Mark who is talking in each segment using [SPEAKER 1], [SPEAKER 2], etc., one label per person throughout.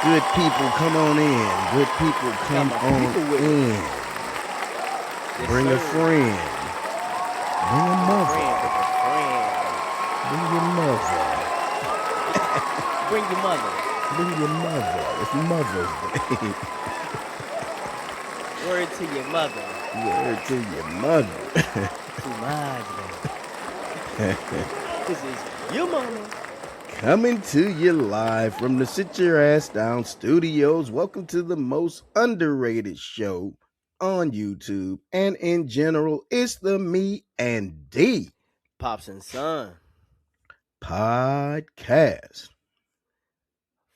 [SPEAKER 1] Good people, come on in. Good people,
[SPEAKER 2] Got
[SPEAKER 1] come
[SPEAKER 2] my
[SPEAKER 1] on
[SPEAKER 2] people with me.
[SPEAKER 1] in.
[SPEAKER 2] Yes,
[SPEAKER 1] Bring a
[SPEAKER 2] sir.
[SPEAKER 1] friend. Bring a
[SPEAKER 2] Bring a
[SPEAKER 1] mother.
[SPEAKER 2] friend.
[SPEAKER 1] Bring your mother.
[SPEAKER 2] Bring your mother.
[SPEAKER 1] Bring your mother. It's Mother's Day.
[SPEAKER 2] Word to your mother.
[SPEAKER 1] Word to your mother.
[SPEAKER 2] To my This is your mama.
[SPEAKER 1] Coming to you live from the Sit Your Ass Down studios. Welcome to the most underrated show on YouTube and in general. It's the Me and D
[SPEAKER 2] Pops and son.
[SPEAKER 1] podcast.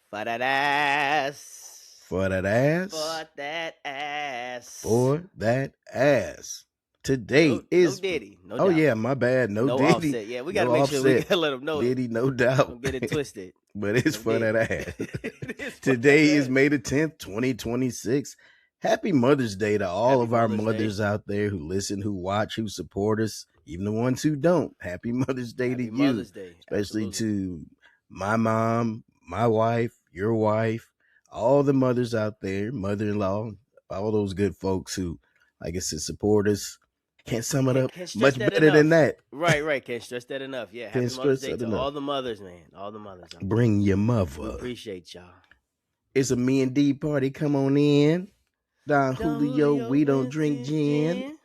[SPEAKER 2] For that ass.
[SPEAKER 1] For that ass.
[SPEAKER 2] For that ass.
[SPEAKER 1] For that ass. Today
[SPEAKER 2] no
[SPEAKER 1] is
[SPEAKER 2] Diddy. No
[SPEAKER 1] oh
[SPEAKER 2] doubt.
[SPEAKER 1] yeah, my bad. No Diddy.
[SPEAKER 2] Offset. Yeah, we gotta
[SPEAKER 1] no
[SPEAKER 2] make sure we
[SPEAKER 1] Offset.
[SPEAKER 2] gotta let them know.
[SPEAKER 1] Diddy, no doubt.
[SPEAKER 2] Don't get it twisted.
[SPEAKER 1] But it's
[SPEAKER 2] No
[SPEAKER 1] for
[SPEAKER 2] Diddy.
[SPEAKER 1] that ass.
[SPEAKER 2] It is for
[SPEAKER 1] Today
[SPEAKER 2] that
[SPEAKER 1] is
[SPEAKER 2] ass.
[SPEAKER 1] May the 10th, 2026. Happy Mother's Day to all
[SPEAKER 2] Happy
[SPEAKER 1] of our
[SPEAKER 2] Mother's Day.
[SPEAKER 1] mothers out there who listen, who watch, who support us, even the ones who don't. Happy Mother's Day
[SPEAKER 2] Happy
[SPEAKER 1] to
[SPEAKER 2] Mother's
[SPEAKER 1] you,
[SPEAKER 2] Day.
[SPEAKER 1] especially
[SPEAKER 2] Absolutely.
[SPEAKER 1] to my mom, my wife, your wife, all the mothers out there, mother-in-law, all those good folks who, like I said, support us. Can't sum it up
[SPEAKER 2] Can't stress
[SPEAKER 1] much
[SPEAKER 2] that
[SPEAKER 1] better
[SPEAKER 2] enough.
[SPEAKER 1] than that.
[SPEAKER 2] Right. Can't stress that enough. Yeah. Happy
[SPEAKER 1] Can't
[SPEAKER 2] Mother's
[SPEAKER 1] stress
[SPEAKER 2] Day
[SPEAKER 1] that
[SPEAKER 2] to
[SPEAKER 1] enough.
[SPEAKER 2] all the mothers, man. All the mothers.
[SPEAKER 1] Bring your
[SPEAKER 2] We
[SPEAKER 1] mother.
[SPEAKER 2] appreciate y'all.
[SPEAKER 1] It's a Me and D party. Come on in. Don Julio, we don't drink gin.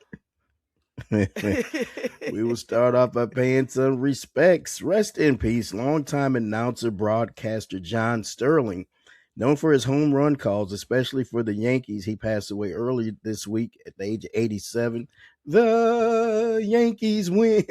[SPEAKER 1] We will start off by paying some respects. Rest in peace, longtime announcer, broadcaster John Sterling. Known for his home run calls, especially for the Yankees, he passed away early this week at the age of 87. The Yankees win.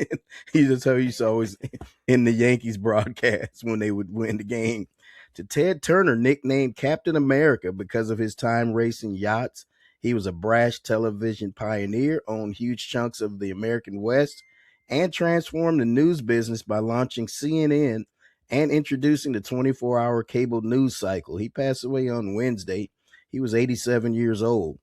[SPEAKER 1] That's how he's always in the Yankees broadcast when they would win the game. To Ted Turner, nicknamed Captain America because of his time racing yachts. He was a brash television pioneer, owned huge chunks of the American West, and transformed the news business by launching CNN and introducing the 24-hour cable news cycle. He passed away on Wednesday. He was 87 years old.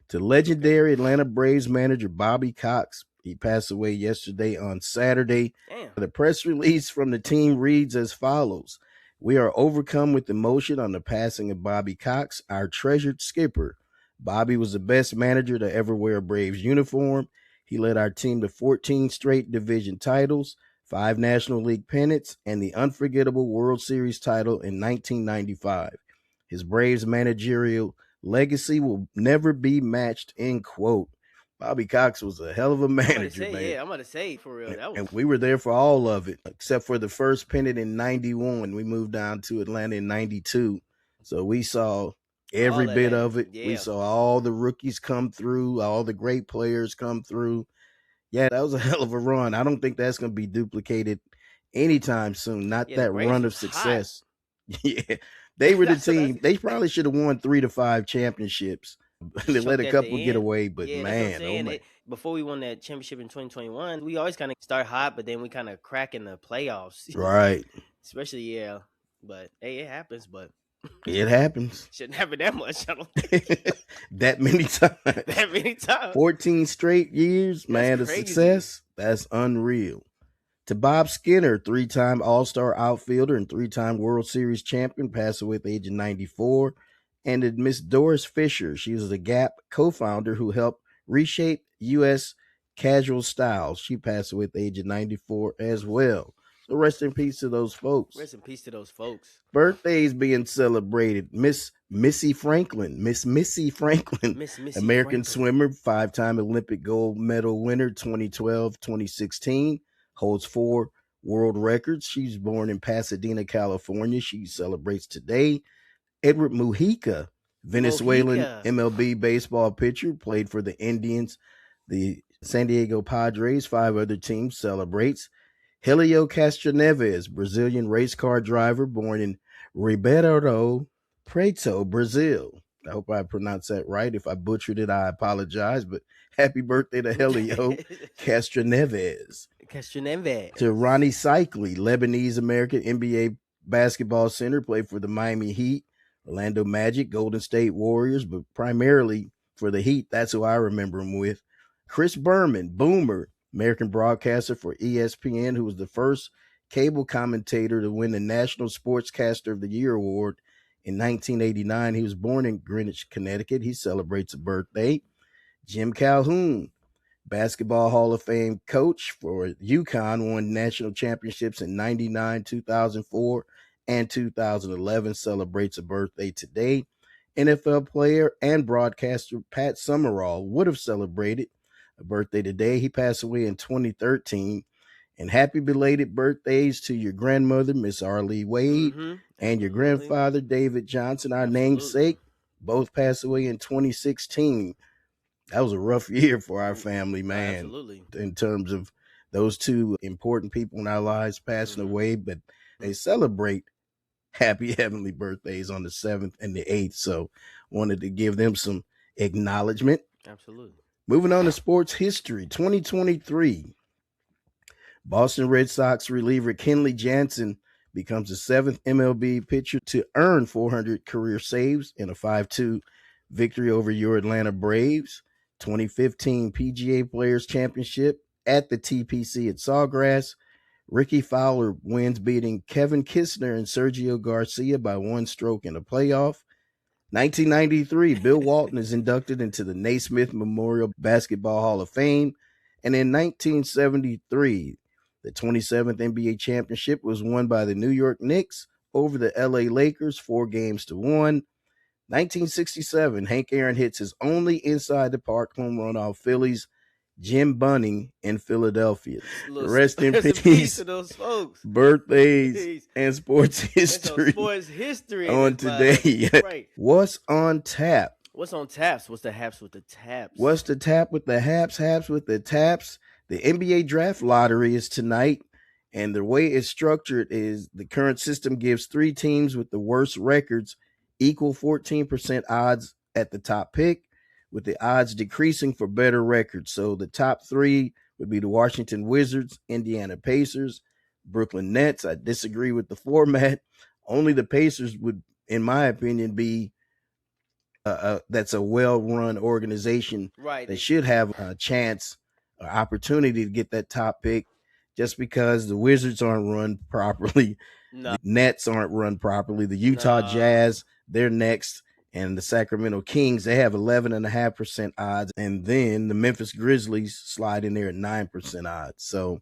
[SPEAKER 1] To legendary Atlanta Braves manager Bobby Cox, he passed away yesterday on Saturday.
[SPEAKER 2] Damn.
[SPEAKER 1] The press release from the team reads as follows. We are overcome with emotion on the passing of Bobby Cox, our treasured skipper. Bobby was the best manager to ever wear a Braves uniform. He led our team to 14 straight division titles, 5 National League pennants, and the unforgettable World Series title in 1995. His Braves managerial legacy will never be matched, end quote. Bobby Cox was a hell of a manager, man.
[SPEAKER 2] Yeah, I'm about to say for real. That was...
[SPEAKER 1] And we were there for all of it, except for the first pennant in 91. We moved down to Atlanta in 92. So we saw every bit of it.
[SPEAKER 2] Yeah.
[SPEAKER 1] We saw all the rookies come through, all the great players come through. Yeah, that was a hell of a run. I don't think that's going to be duplicated anytime soon. Not that run of success. Yeah, they were the team. They probably should have won 3 to 5 championships. They let a couple get away, but
[SPEAKER 2] yeah,
[SPEAKER 1] man,
[SPEAKER 2] oh man. Before we won that championship in 2021, we always kind of start hot, but then we kind of crack in the playoffs.
[SPEAKER 1] Right.
[SPEAKER 2] Especially, yeah. But hey, it happens, but
[SPEAKER 1] it happens.
[SPEAKER 2] Shouldn't happen that much, I don't think.
[SPEAKER 1] That many times. 14 straight years, man, of success. That's unreal. To Bob Skinner, 3-time All-Star outfielder and 3-time World Series champion, passed away at the age of 94. And to Miss Doris Fisher, she was the Gap co-founder who helped reshape U.S. casual styles. She passed away at the age of 94 as well. So rest in peace to those folks.
[SPEAKER 2] Rest in peace to those folks.
[SPEAKER 1] Birthdays being celebrated. Miss Missy Franklin, American swimmer, 5-time Olympic gold medal winner, 2012, 2016, holds 4 world records. She's born in Pasadena, California. She celebrates today. Edward Mujica, Venezuelan MLB baseball pitcher, played for the Indians, the San Diego Padres, 5 other teams, celebrates. Helio Castroneves, Brazilian race car driver, born in Ribeirão Preto, Brazil. I hope I pronounced that right. If I butchered it, I apologize. But happy birthday to Helio Castroneves. To Ronnie Cycli, Lebanese-American NBA basketball center, played for the Miami Heat, Orlando Magic, Golden State Warriors, but primarily for the Heat. That's who I remember him with. Chris Berman, Boomer, American broadcaster for ESPN, who was the first cable commentator to win the National Sportscaster of the Year award In 1989, he was born in Greenwich, Connecticut. He celebrates a birthday. Jim Calhoun, Basketball Hall of Fame coach for UConn, won national championships in 99, 2004, and 2011, celebrates a birthday today. NFL player and broadcaster Pat Summerall would have celebrated a birthday today. He passed away in 2013. And happy belated birthdays to your grandmother, Miss Arlie Wade, and your grandfather, David Johnson, our namesake. Both passed away in 2016. That was a rough year for our family, man.
[SPEAKER 2] Absolutely.
[SPEAKER 1] In terms of those two important people in our lives passing away, but they celebrate happy heavenly birthdays on the 7th and the 8th. So wanted to give them some acknowledgement.
[SPEAKER 2] Absolutely.
[SPEAKER 1] Moving on to sports history, 2023. Boston Red Sox reliever Kenley Jansen becomes the 7th MLB pitcher to earn 400 career saves in a 5-2 victory over your Atlanta Braves. 2015 PGA Players Championship at the TPC at Sawgrass. Ricky Fowler wins, beating Kevin Kistner and Sergio Garcia by 1 stroke in a playoff. 1993, Bill Walton is inducted into the Naismith Memorial Basketball Hall of Fame. And in 1973, the 27th NBA championship was won by the New York Knicks over the LA Lakers 4-1. 1967, Hank Aaron hits his only inside the park home run off Phillies Jim Bunning in Philadelphia. Rest in peace
[SPEAKER 2] to those folks.
[SPEAKER 1] Birthdays and sports history.
[SPEAKER 2] Sports history
[SPEAKER 1] on today.
[SPEAKER 2] Right.
[SPEAKER 1] What's on tap?
[SPEAKER 2] What's on taps? What's the haps with the taps?
[SPEAKER 1] What's the tap with the haps with the taps? The NBA draft lottery is tonight, and the way it's structured is the current system gives 3 teams with the worst records equal 14% odds at the top pick, with the odds decreasing for better records. So the top 3 would be the Washington Wizards, Indiana Pacers, Brooklyn Nets. I disagree with the format. Only the Pacers would, in my opinion, be that's a well-run organization.
[SPEAKER 2] Right.
[SPEAKER 1] They should have a chance or opportunity to get that top pick, just because the Wizards aren't run properly.
[SPEAKER 2] No.
[SPEAKER 1] The Nets aren't run properly. The Utah Jazz, they're next. And the Sacramento Kings, they have 11.5% odds. And then the Memphis Grizzlies slide in there at 9% odds. So,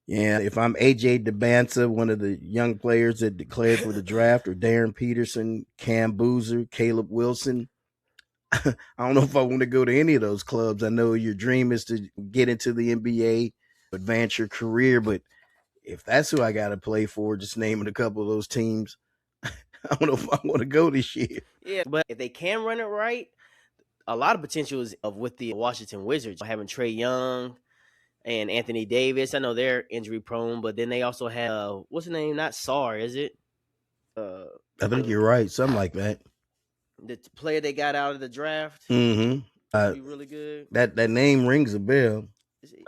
[SPEAKER 1] yeah, if I'm AJ DeBanza, one of the young players that declared for the draft, or Darren Peterson, Cam Boozer, Caleb Wilson, I don't know if I want to go to any of those clubs. I know your dream is to get into the NBA, advance your career, but if that's who I got to play for, just naming a couple of those teams, I don't know if I want to go this year.
[SPEAKER 2] Yeah, but if they can run it right, a lot of potential is with the Washington Wizards, having Trae Young and Anthony Davis. I know they're injury prone, but then they also have, what's the name? Not Sarr, is it?
[SPEAKER 1] I think you're right. Something like that.
[SPEAKER 2] The player they got out of the draft.
[SPEAKER 1] Mm-hmm.
[SPEAKER 2] Be really good.
[SPEAKER 1] That name rings a bell.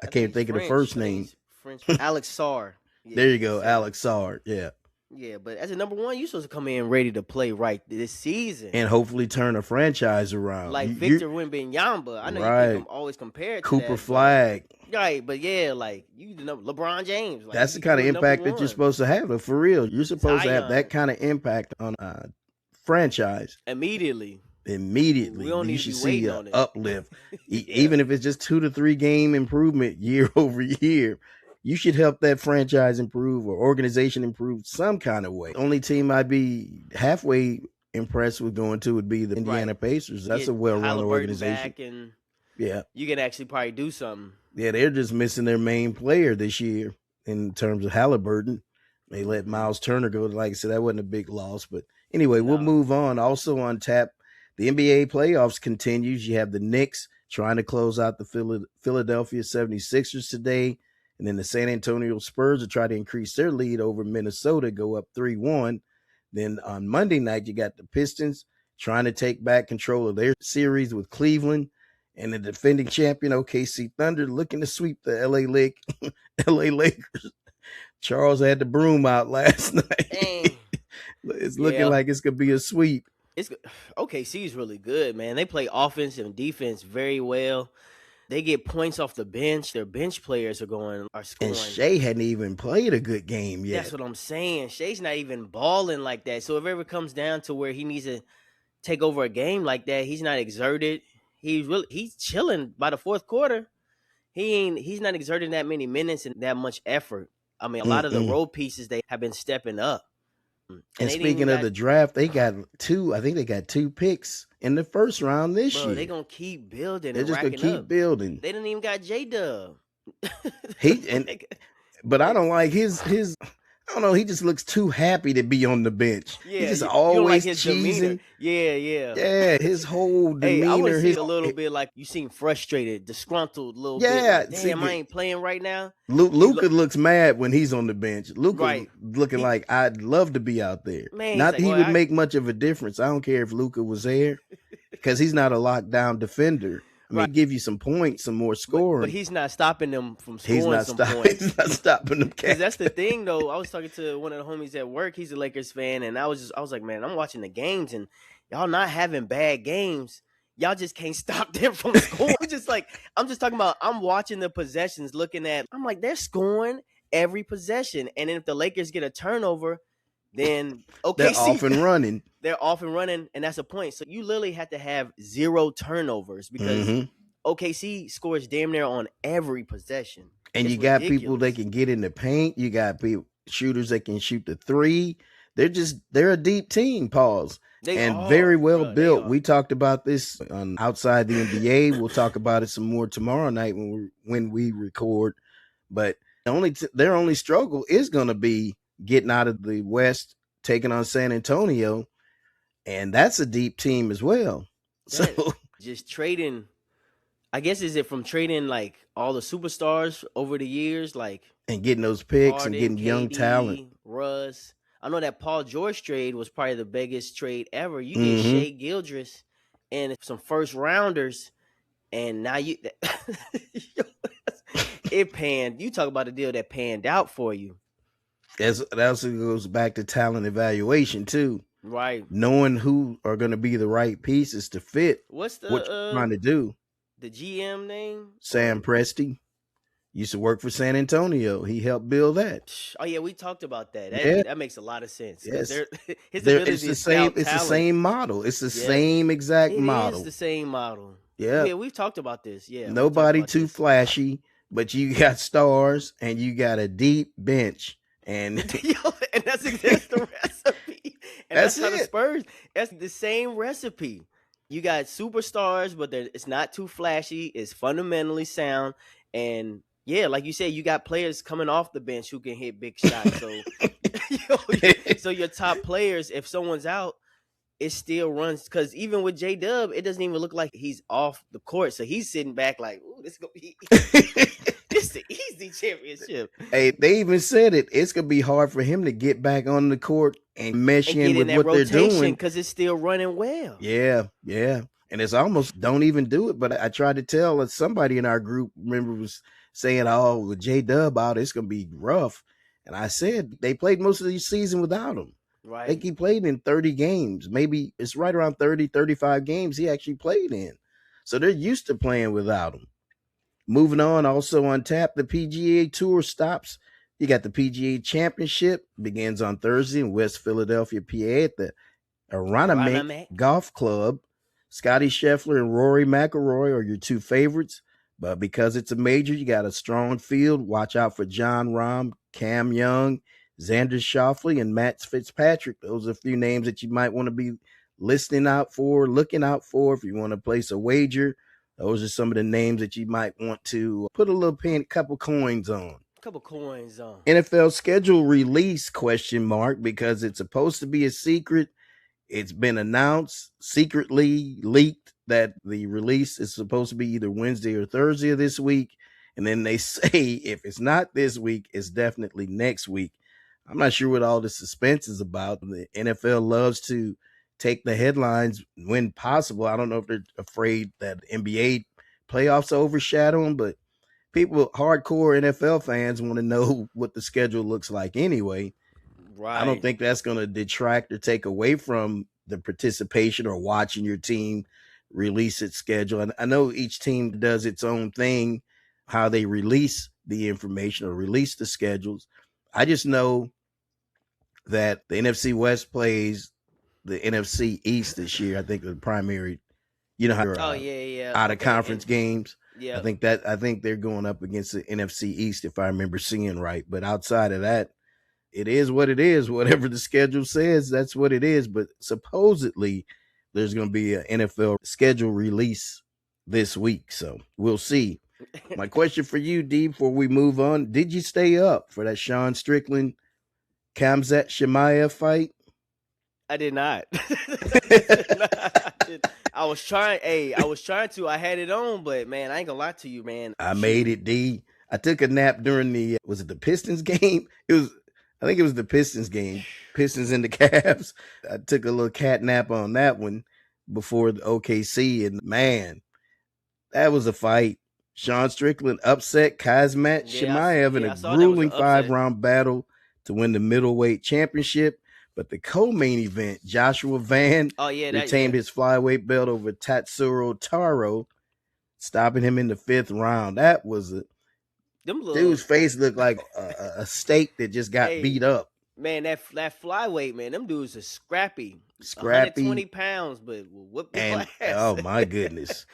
[SPEAKER 1] I can't think of the first name.
[SPEAKER 2] French. Alex Sarr.
[SPEAKER 1] Yeah, there you go, Alex Sarr. Yeah.
[SPEAKER 2] Yeah, but as a number 1, you're supposed to come in ready to play right this season.
[SPEAKER 1] And hopefully turn a franchise around.
[SPEAKER 2] Like Victor Wembanyama. I know you think I'm always compared to
[SPEAKER 1] Cooper Flag.
[SPEAKER 2] Right, but yeah, like you know LeBron James. Like,
[SPEAKER 1] that's the kind of impact that you're supposed to have, though, for real. You're supposed to have that kind of impact on a franchise.
[SPEAKER 2] Immediately.
[SPEAKER 1] We don't
[SPEAKER 2] need
[SPEAKER 1] to
[SPEAKER 2] see
[SPEAKER 1] an uplift. Even if it's just 2 to 3 game improvement year over year. You should help that franchise improve or organization improve some kind of way. Only team I'd be halfway impressed with going to would be the Indiana Pacers. That's a well-run organization.
[SPEAKER 2] Yeah. You can actually probably do something.
[SPEAKER 1] Yeah, they're just missing their main player this year in terms of Halliburton. They let Miles Turner go. Like I said, that wasn't a big loss. But anyway, we'll move on. Also on tap, the NBA playoffs continues. You have the Knicks trying to close out the Philadelphia 76ers today. And then the San Antonio Spurs will try to increase their lead over Minnesota, go up 3-1. Then on Monday night, you got the Pistons trying to take back control of their series with Cleveland. And the defending champion, OKC Thunder, looking to sweep the LA Lakers. Charles had the broom out last night. It's looking like it's going to be a sweep.
[SPEAKER 2] OKC is really good, man. They play offense and defense very well. They get points off the bench. Their bench players are
[SPEAKER 1] And
[SPEAKER 2] scoring.
[SPEAKER 1] Shea hadn't even played a good game yet.
[SPEAKER 2] That's what I'm saying. Shea's not even balling like that. So if it ever comes down to where he needs to take over a game like that, he's not exerted. He's chilling by the fourth quarter. He's not exerting that many minutes and that much effort. I mean, a lot of the role pieces, they have been stepping up.
[SPEAKER 1] And speaking of the draft, they got I think they got 2 picks in the first round this year.
[SPEAKER 2] They're gonna keep building.
[SPEAKER 1] They're just gonna keep building.
[SPEAKER 2] They didn't even got J-Dub.
[SPEAKER 1] But I don't like his I don't know, he just looks too happy to be on the bench.
[SPEAKER 2] Yeah,
[SPEAKER 1] he's just
[SPEAKER 2] you
[SPEAKER 1] always
[SPEAKER 2] don't like his
[SPEAKER 1] cheesing.
[SPEAKER 2] Demeanor. Yeah.
[SPEAKER 1] Yeah, his whole demeanor.
[SPEAKER 2] I would see a little bit like you seem frustrated, disgruntled a little bit. Like, damn, I ain't playing right now.
[SPEAKER 1] Luka looks mad when he's on the bench. Luka looking like I'd love to be out there.
[SPEAKER 2] Man,
[SPEAKER 1] not that he would make much of a difference. I don't care if Luka was there because he's not a lockdown defender. I mean, give you some points, some more scoring.
[SPEAKER 2] But he's not stopping them from scoring points.
[SPEAKER 1] He's not stopping them.
[SPEAKER 2] Because that's the thing, though. I was talking to one of the homies at work. He's a Lakers fan, and I was like, man, I'm watching the games, and y'all not having bad games. Y'all just can't stop them from scoring. I'm just talking about, I'm watching the possessions, I'm like, they're scoring every possession. And then if the Lakers get a turnover, then
[SPEAKER 1] they're off and running.
[SPEAKER 2] They're off and running, and that's a point. So you literally have to have 0 turnovers because OKC scores damn near on every possession.
[SPEAKER 1] And you got people that can get in the paint. You got shooters that can shoot the 3. They're a deep team, pause. Very well built. We talked about this on Outside the NBA. We'll talk about it some more tomorrow night when we record. But their only struggle is going to be getting out of the West, taking on San Antonio, and that's a deep team as well. So
[SPEAKER 2] just trading, I guess, is it from trading like all the superstars over the years, like,
[SPEAKER 1] and getting those picks and getting young talent.
[SPEAKER 2] Russ, I know that Paul George trade was probably the biggest trade ever. You get Shea Gildress and some first rounders, and now it panned. You talk about a deal that panned out for you.
[SPEAKER 1] That also goes back to talent evaluation too.
[SPEAKER 2] Right.
[SPEAKER 1] Knowing who are going to be the right pieces to fit
[SPEAKER 2] what
[SPEAKER 1] you're trying to do.
[SPEAKER 2] The GM name?
[SPEAKER 1] Sam Presti. Used to work for San Antonio. He helped build that.
[SPEAKER 2] Oh yeah, we talked about that. That makes a lot of sense.
[SPEAKER 1] Yes.
[SPEAKER 2] His ability
[SPEAKER 1] it's the same model. It's the same exact model.
[SPEAKER 2] It is the same model.
[SPEAKER 1] Yeah,
[SPEAKER 2] we've talked about this. Yeah.
[SPEAKER 1] Nobody too flashy, but you got stars and you got a deep bench. And
[SPEAKER 2] that's the recipe. And that's how the Spurs. That's the same recipe. You got superstars, but it's not too flashy. It's fundamentally sound, and yeah, like you said, you got players coming off the bench who can hit big shots. So, so your top players, if someone's out, it still runs. Because even with J-Dub, it doesn't even look like he's off the court. So he's sitting back like, "Ooh, this is gonna be." It's the easy championship.
[SPEAKER 1] Hey, they even said it. It's gonna be hard for him to get back on the court and mesh in with what they're doing
[SPEAKER 2] because it's still running well.
[SPEAKER 1] Yeah, and it's almost don't even do it. But I tried to tell somebody in our group. Remember, was saying, "Oh, with J-Dub out, it's gonna be rough." And I said they played most of the season without him.
[SPEAKER 2] Right.
[SPEAKER 1] I think he played in 30 games. Maybe it's right around 30, 35 games he actually played in. So they're used to playing without him. Moving on, also on tap, the PGA Tour stops. You got the PGA Championship, begins on Thursday in West Philadelphia, PA at the Aronimink Golf Club. Scotty Scheffler and Rory McIlroy are your 2 favorites. But because it's a major, you got a strong field. Watch out for Jon Rahm, Cam Young, Xander Schauffele, and Matt Fitzpatrick. Those are a few names that you might want to be looking out for if you want to place a wager. Those are some of the names that you might want to put a couple coins on. NFL schedule release ? Because it's supposed to be a secret. It's been announced, secretly leaked, that the release is supposed to be either Wednesday or Thursday of this week. And then they say if it's not this week, it's definitely next week. I'm not sure what all the suspense is about. The NFL loves to take the headlines when possible. I don't know if they're afraid that NBA playoffs overshadow them, but hardcore NFL fans want to know what the schedule looks like anyway.
[SPEAKER 2] Right.
[SPEAKER 1] I don't think that's going to detract or take away from the participation or watching your team release its schedule. And I know each team does its own thing, how they release the information or release the schedules. I just know that the NFC West plays the NFC East this year. I think the primary, how
[SPEAKER 2] yeah.
[SPEAKER 1] out of conference games.
[SPEAKER 2] Yeah.
[SPEAKER 1] I think they're going up against the NFC East, if I remember seeing right. But outside of that, it is what it is. Whatever the schedule says, that's what it is. But supposedly there's going to be an NFL schedule release this week. So we'll see. My question for you, D, before we move on, did you stay up for that Sean Strickland, Khamzat Chimaev fight?
[SPEAKER 2] I did not. I was trying to. I had it on, but man, I ain't gonna lie to you, man.
[SPEAKER 1] I made it, D. I took a nap during was it the Pistons game? I think it was the Pistons game. Pistons and the Cavs. I took a little cat nap on that one before the OKC, and man, that was a fight. Sean Strickland upset Khamzat Chimaev in a grueling 5-round battle to win the middleweight championship. But the co-main event, Joshua Van retained his flyweight belt over Tatsuro Taro, stopping him in the 5th round. That was dude's face looked like a steak that just got beat up.
[SPEAKER 2] Man, that flyweight, man, them dudes are scrappy. 120 pounds, but whoop the ass.
[SPEAKER 1] Oh my goodness.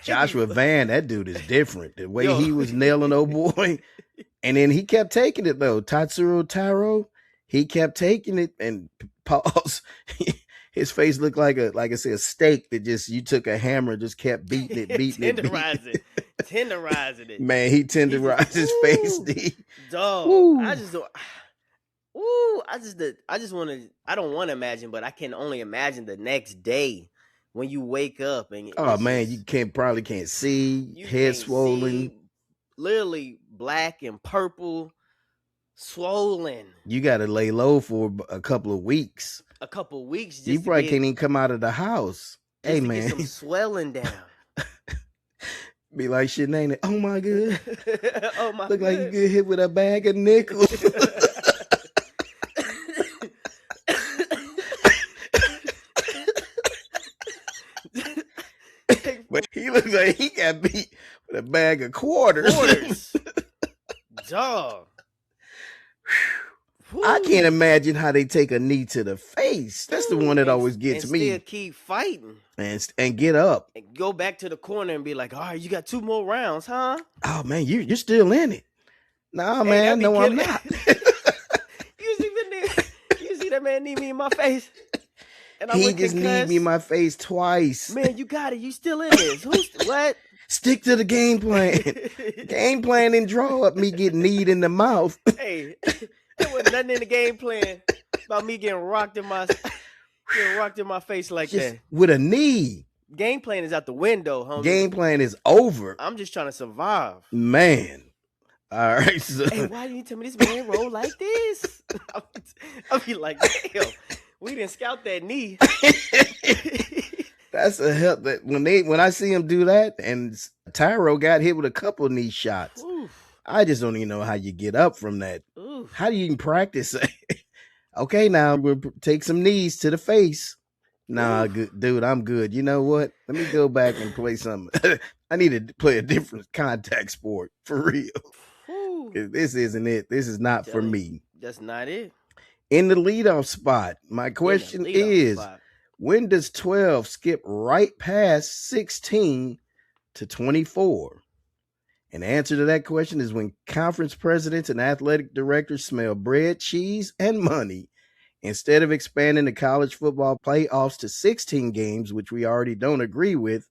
[SPEAKER 1] Joshua Van, that dude is different. The way he was nailing old boy. And then he kept taking it though. Tatsuro Taro, he kept taking it, and pause. His face looked like I said, a steak that just you took a hammer, just kept beating it.
[SPEAKER 2] Tenderizing it.
[SPEAKER 1] Man, he tenderized his face, D.
[SPEAKER 2] Dog. Woo. I just want to. I don't want to imagine, but I can only imagine the next day when you wake up and
[SPEAKER 1] you probably can't see, head swollen,
[SPEAKER 2] literally black and purple, swollen.
[SPEAKER 1] You got to lay low for a couple of weeks.
[SPEAKER 2] You
[SPEAKER 1] probably can't even come out of the house. Hey man,
[SPEAKER 2] get some swelling down.
[SPEAKER 1] Be like shit, ain't it? Oh my god.
[SPEAKER 2] Oh my.
[SPEAKER 1] Look like you get hit with a bag of nickels. But he looks like he got beat with a bag of quarters.
[SPEAKER 2] Dog.
[SPEAKER 1] I can't imagine how they take a knee to the face. That's the one that always gets me.
[SPEAKER 2] Still keep fighting
[SPEAKER 1] and get up
[SPEAKER 2] and go back to the corner and be like, all right, you got 2 more rounds, huh?
[SPEAKER 1] Oh man, you're still in it. Nah, man, no, I'm not.
[SPEAKER 2] You see that man knee me in my face?
[SPEAKER 1] And he just kneed me in my face twice.
[SPEAKER 2] Man, you got it. You still in this? What?
[SPEAKER 1] Stick to the game plan. Game plan and draw up me getting kneed in the mouth.
[SPEAKER 2] Hey, there was nothing in the game plan about me getting rocked in my face like just that.
[SPEAKER 1] With a knee.
[SPEAKER 2] Game plan is out the window, homie.
[SPEAKER 1] Game plan is over.
[SPEAKER 2] I'm just trying to survive.
[SPEAKER 1] Man. All right. So.
[SPEAKER 2] Hey, why didn't you tell me this man roll like this? I'll be like, damn, we didn't scout that knee.
[SPEAKER 1] That's a help that when I see him do that, and Tyro got hit with a couple of knee shots. Oof. I just don't even know how you get up from that. Oof. How do you even practice? Okay, now we'll take some knees to the face. Nah, good, dude, I'm good. You know what? Let me go back and play something. I need to play a different contact sport for real. This isn't it. This is not for me.
[SPEAKER 2] That's not it.
[SPEAKER 1] In the leadoff spot, my question is, when does 12 skip right past 16 to 24? And the answer to that question is when conference presidents and athletic directors smell bread, cheese, and money. Instead of expanding the college football playoffs to 16 games, which we already don't agree with,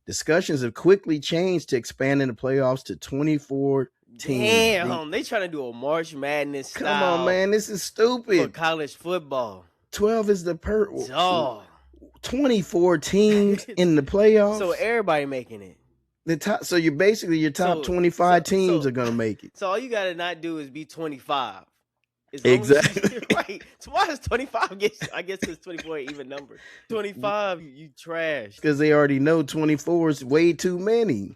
[SPEAKER 1] discussions have quickly changed to expanding the playoffs to 24 teams.
[SPEAKER 2] Damn, they trying to do a March Madness style.
[SPEAKER 1] Come on, man, this is stupid.
[SPEAKER 2] For college football.
[SPEAKER 1] 12 is the 24 teams in the playoffs.
[SPEAKER 2] So everybody making it.
[SPEAKER 1] So you're basically your top 25 teams are gonna make it.
[SPEAKER 2] So all you gotta not do is be 25.
[SPEAKER 1] Exactly.
[SPEAKER 2] Right. So why does 25 I guess it's 24 even number. 25, you trash.
[SPEAKER 1] Because they already know 24 is way too many.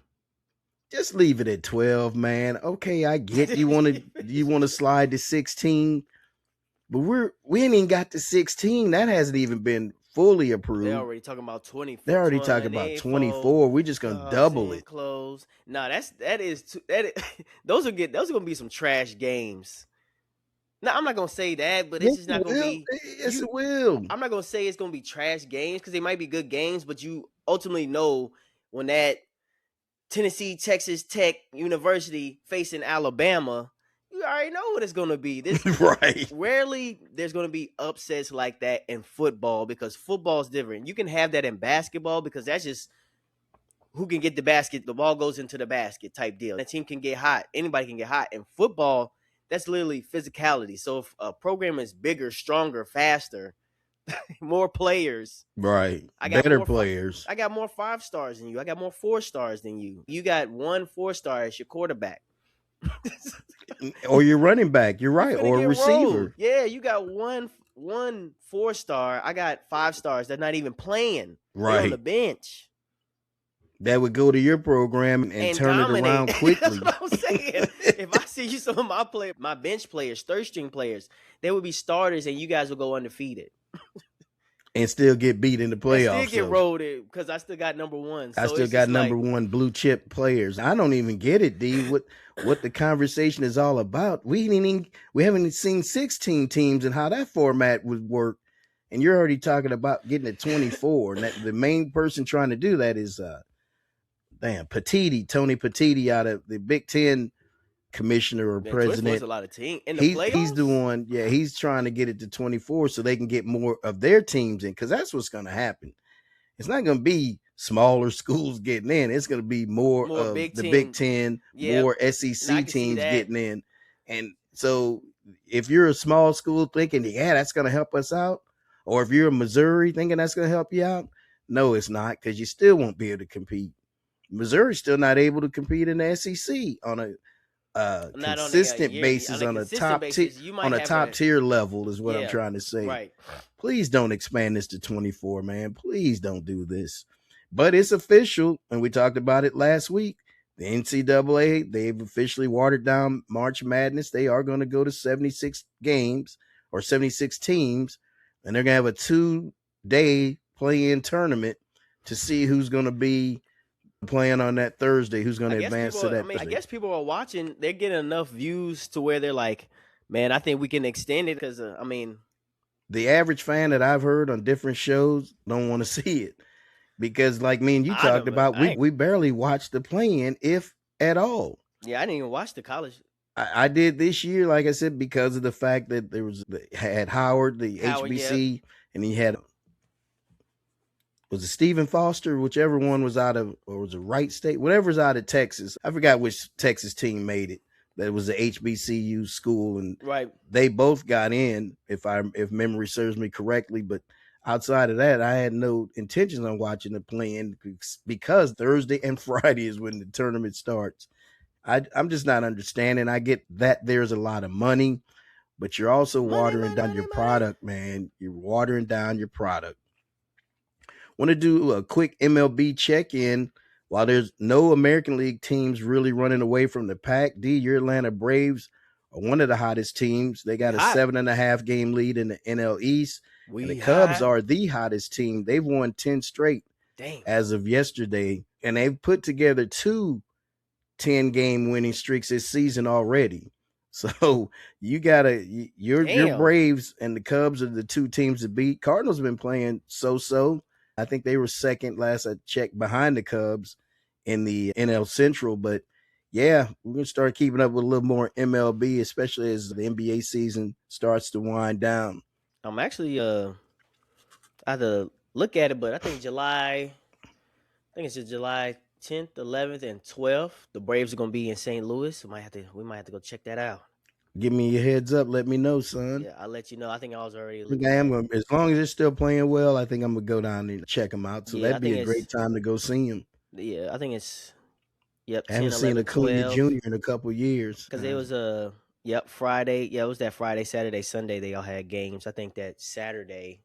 [SPEAKER 1] Just leave it at 12, man. Okay, I get you want to slide to 16, but we ain't even got to 16. That hasn't even been fully
[SPEAKER 2] They're
[SPEAKER 1] approved.
[SPEAKER 2] already talking about 24.
[SPEAKER 1] They're already talking about 24. We're just gonna double it.
[SPEAKER 2] Close. No, those are gonna be some trash games. No, I'm not gonna say that, but it's just not gonna be.
[SPEAKER 1] Yes, it will.
[SPEAKER 2] I'm not gonna say it's gonna be trash games because they might be good games, but you ultimately know when that Tennessee, Texas Tech University facing Alabama, you already know what it's gonna be.
[SPEAKER 1] Right.
[SPEAKER 2] Rarely there's gonna be upsets like that in football because football's different. You can have that in basketball because that's just who can get the basket, the ball goes into the basket type deal. That team can get hot. Anybody can get hot. In football, that's literally physicality. So if a program is bigger, stronger, faster, more players.
[SPEAKER 1] Right. Better players.
[SPEAKER 2] I got more 5 stars than you. I got more 4 stars than you. You got 1 4-star as your quarterback.
[SPEAKER 1] Or your running back. You're right. Or a receiver.
[SPEAKER 2] Rolled. Yeah, you got one 4-star. I got 5 stars. They're not even playing.
[SPEAKER 1] Right.
[SPEAKER 2] They're on the bench.
[SPEAKER 1] That would go to your program and turn
[SPEAKER 2] dominate.
[SPEAKER 1] It around quickly.
[SPEAKER 2] That's what I'm saying. If I see you some of my bench players, third string players, they would be starters and you guys will go undefeated.
[SPEAKER 1] And still get beat in the playoffs.
[SPEAKER 2] And still get rolled because I still got number 1. So
[SPEAKER 1] I still got number 1 blue chip players. I don't even get it, D. What the conversation is all about. We haven't seen 16 teams and how that format would work. And you're already talking about getting to 24. And the main person trying to do that is Tony Petitti out of the Big Ten commissioner or president.
[SPEAKER 2] A lot of teams in the playoffs.
[SPEAKER 1] He's the one. Yeah, he's trying to get it to 24 so they can get more of their teams in because that's what's going to happen. It's not going to be smaller schools getting in. It's going to be more of the Big Ten, more SEC teams getting in. And so if you're a small school thinking, yeah, that's going to help us out, or if you're a Missouri thinking that's going to help you out, no, it's not because you still won't be able to compete. Missouri's still not able to compete in the SEC on a consistent basis, on a top tier level is what I'm trying to say.
[SPEAKER 2] Right.
[SPEAKER 1] Please don't expand this to 24, man. Please don't do this. But it's official, and we talked about it last week. The NCAA, they've officially watered down March Madness. They are going to go to 76 games or 76 teams, and they're going to have a 2-day play-in tournament to see who's going to be playing on that Thursday, who's going to advance to that.
[SPEAKER 2] I guess people are watching. They're getting enough views to where they're like, man, I think we can extend it because,
[SPEAKER 1] the average fan that I've heard on different shows don't want to see it because like me and you talked about, we barely watched the play-in, if at all.
[SPEAKER 2] Yeah, I didn't even watch the college.
[SPEAKER 1] I did this year, like I said, because of the fact that there had Howard, HBC, and he had, was it Stephen Foster, whichever one was out of, or was it Wright State, whatever's out of Texas. I forgot which Texas team made it. That was the HBCU school, and they both got in, if memory serves me correctly. But outside of that, I had no intentions on watching the play-in because Thursday and Friday is when the tournament starts. I'm just not understanding. I get that there's a lot of money, but you're also watering down your product, man. You're watering down your product. Want to do a quick MLB check-in. While there's no American League teams really running away from the pack, your Atlanta Braves are one of the hottest teams. They got a 7.5 game lead in the NL East. And the Cubs are the hottest team. They've won 10 straight as of yesterday, and they've put together 2 10-game winning streaks this season already. So you gotta your Braves and the Cubs are the 2 teams to beat. Cardinals have been playing so. I think they were second last I checked behind the Cubs in the NL Central. But yeah, we're going to start keeping up with a little more MLB, especially as the NBA season starts to wind down.
[SPEAKER 2] I'm actually, I have to look at it, but I think it's just July 10th, 11th, and 12th. The Braves are going to be in St. Louis. We might have to go check that out.
[SPEAKER 1] Give me your heads up. Let me know, son.
[SPEAKER 2] Yeah, I'll let you know. I think I was already.
[SPEAKER 1] As long as they're still playing well, I think I'm gonna go down and check them out. So that'd be a great time to go see them.
[SPEAKER 2] Yeah, I think it's. Yep.
[SPEAKER 1] I haven't seen Acuna Jr. in a couple years.
[SPEAKER 2] Because it was Friday. Yeah, it was that Friday, Saturday, Sunday. They all had games. I think that Saturday.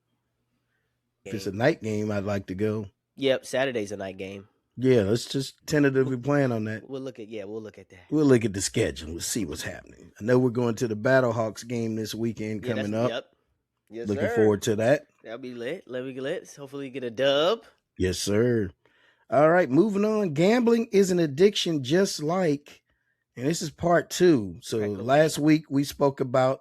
[SPEAKER 1] If it's a night game, I'd like to go.
[SPEAKER 2] Yep, Saturday's a night game.
[SPEAKER 1] Yeah, let's just tentatively plan on that.
[SPEAKER 2] We'll look at that.
[SPEAKER 1] We'll look at the schedule. We'll see what's happening. I know we're going to the Battlehawks game this weekend coming up.
[SPEAKER 2] Yep. Yes,
[SPEAKER 1] Looking
[SPEAKER 2] sir.
[SPEAKER 1] forward to that.
[SPEAKER 2] That'll be lit. Let me lit. Hopefully get a dub.
[SPEAKER 1] Yes, sir. All right, moving on. Gambling is an addiction just like, and this is part two. So
[SPEAKER 2] Crack
[SPEAKER 1] last
[SPEAKER 2] cocaine.
[SPEAKER 1] week we spoke about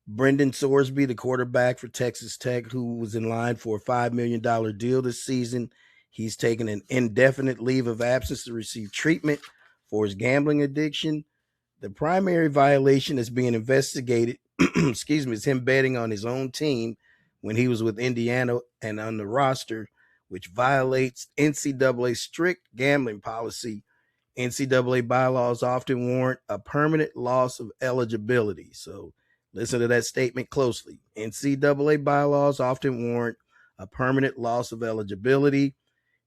[SPEAKER 1] Brendan Sorsby, the quarterback for Texas Tech, who was in line for a $5 million deal this season. He's taken an indefinite leave of absence to receive treatment for his gambling addiction. The primary violation is being investigated, excuse me, is him betting on his own team when he was with Indiana and on the roster, which violates NCAA strict gambling policy. NCAA bylaws often warrant a permanent loss of eligibility. So listen to that statement closely. NCAA bylaws often warrant a permanent loss of eligibility.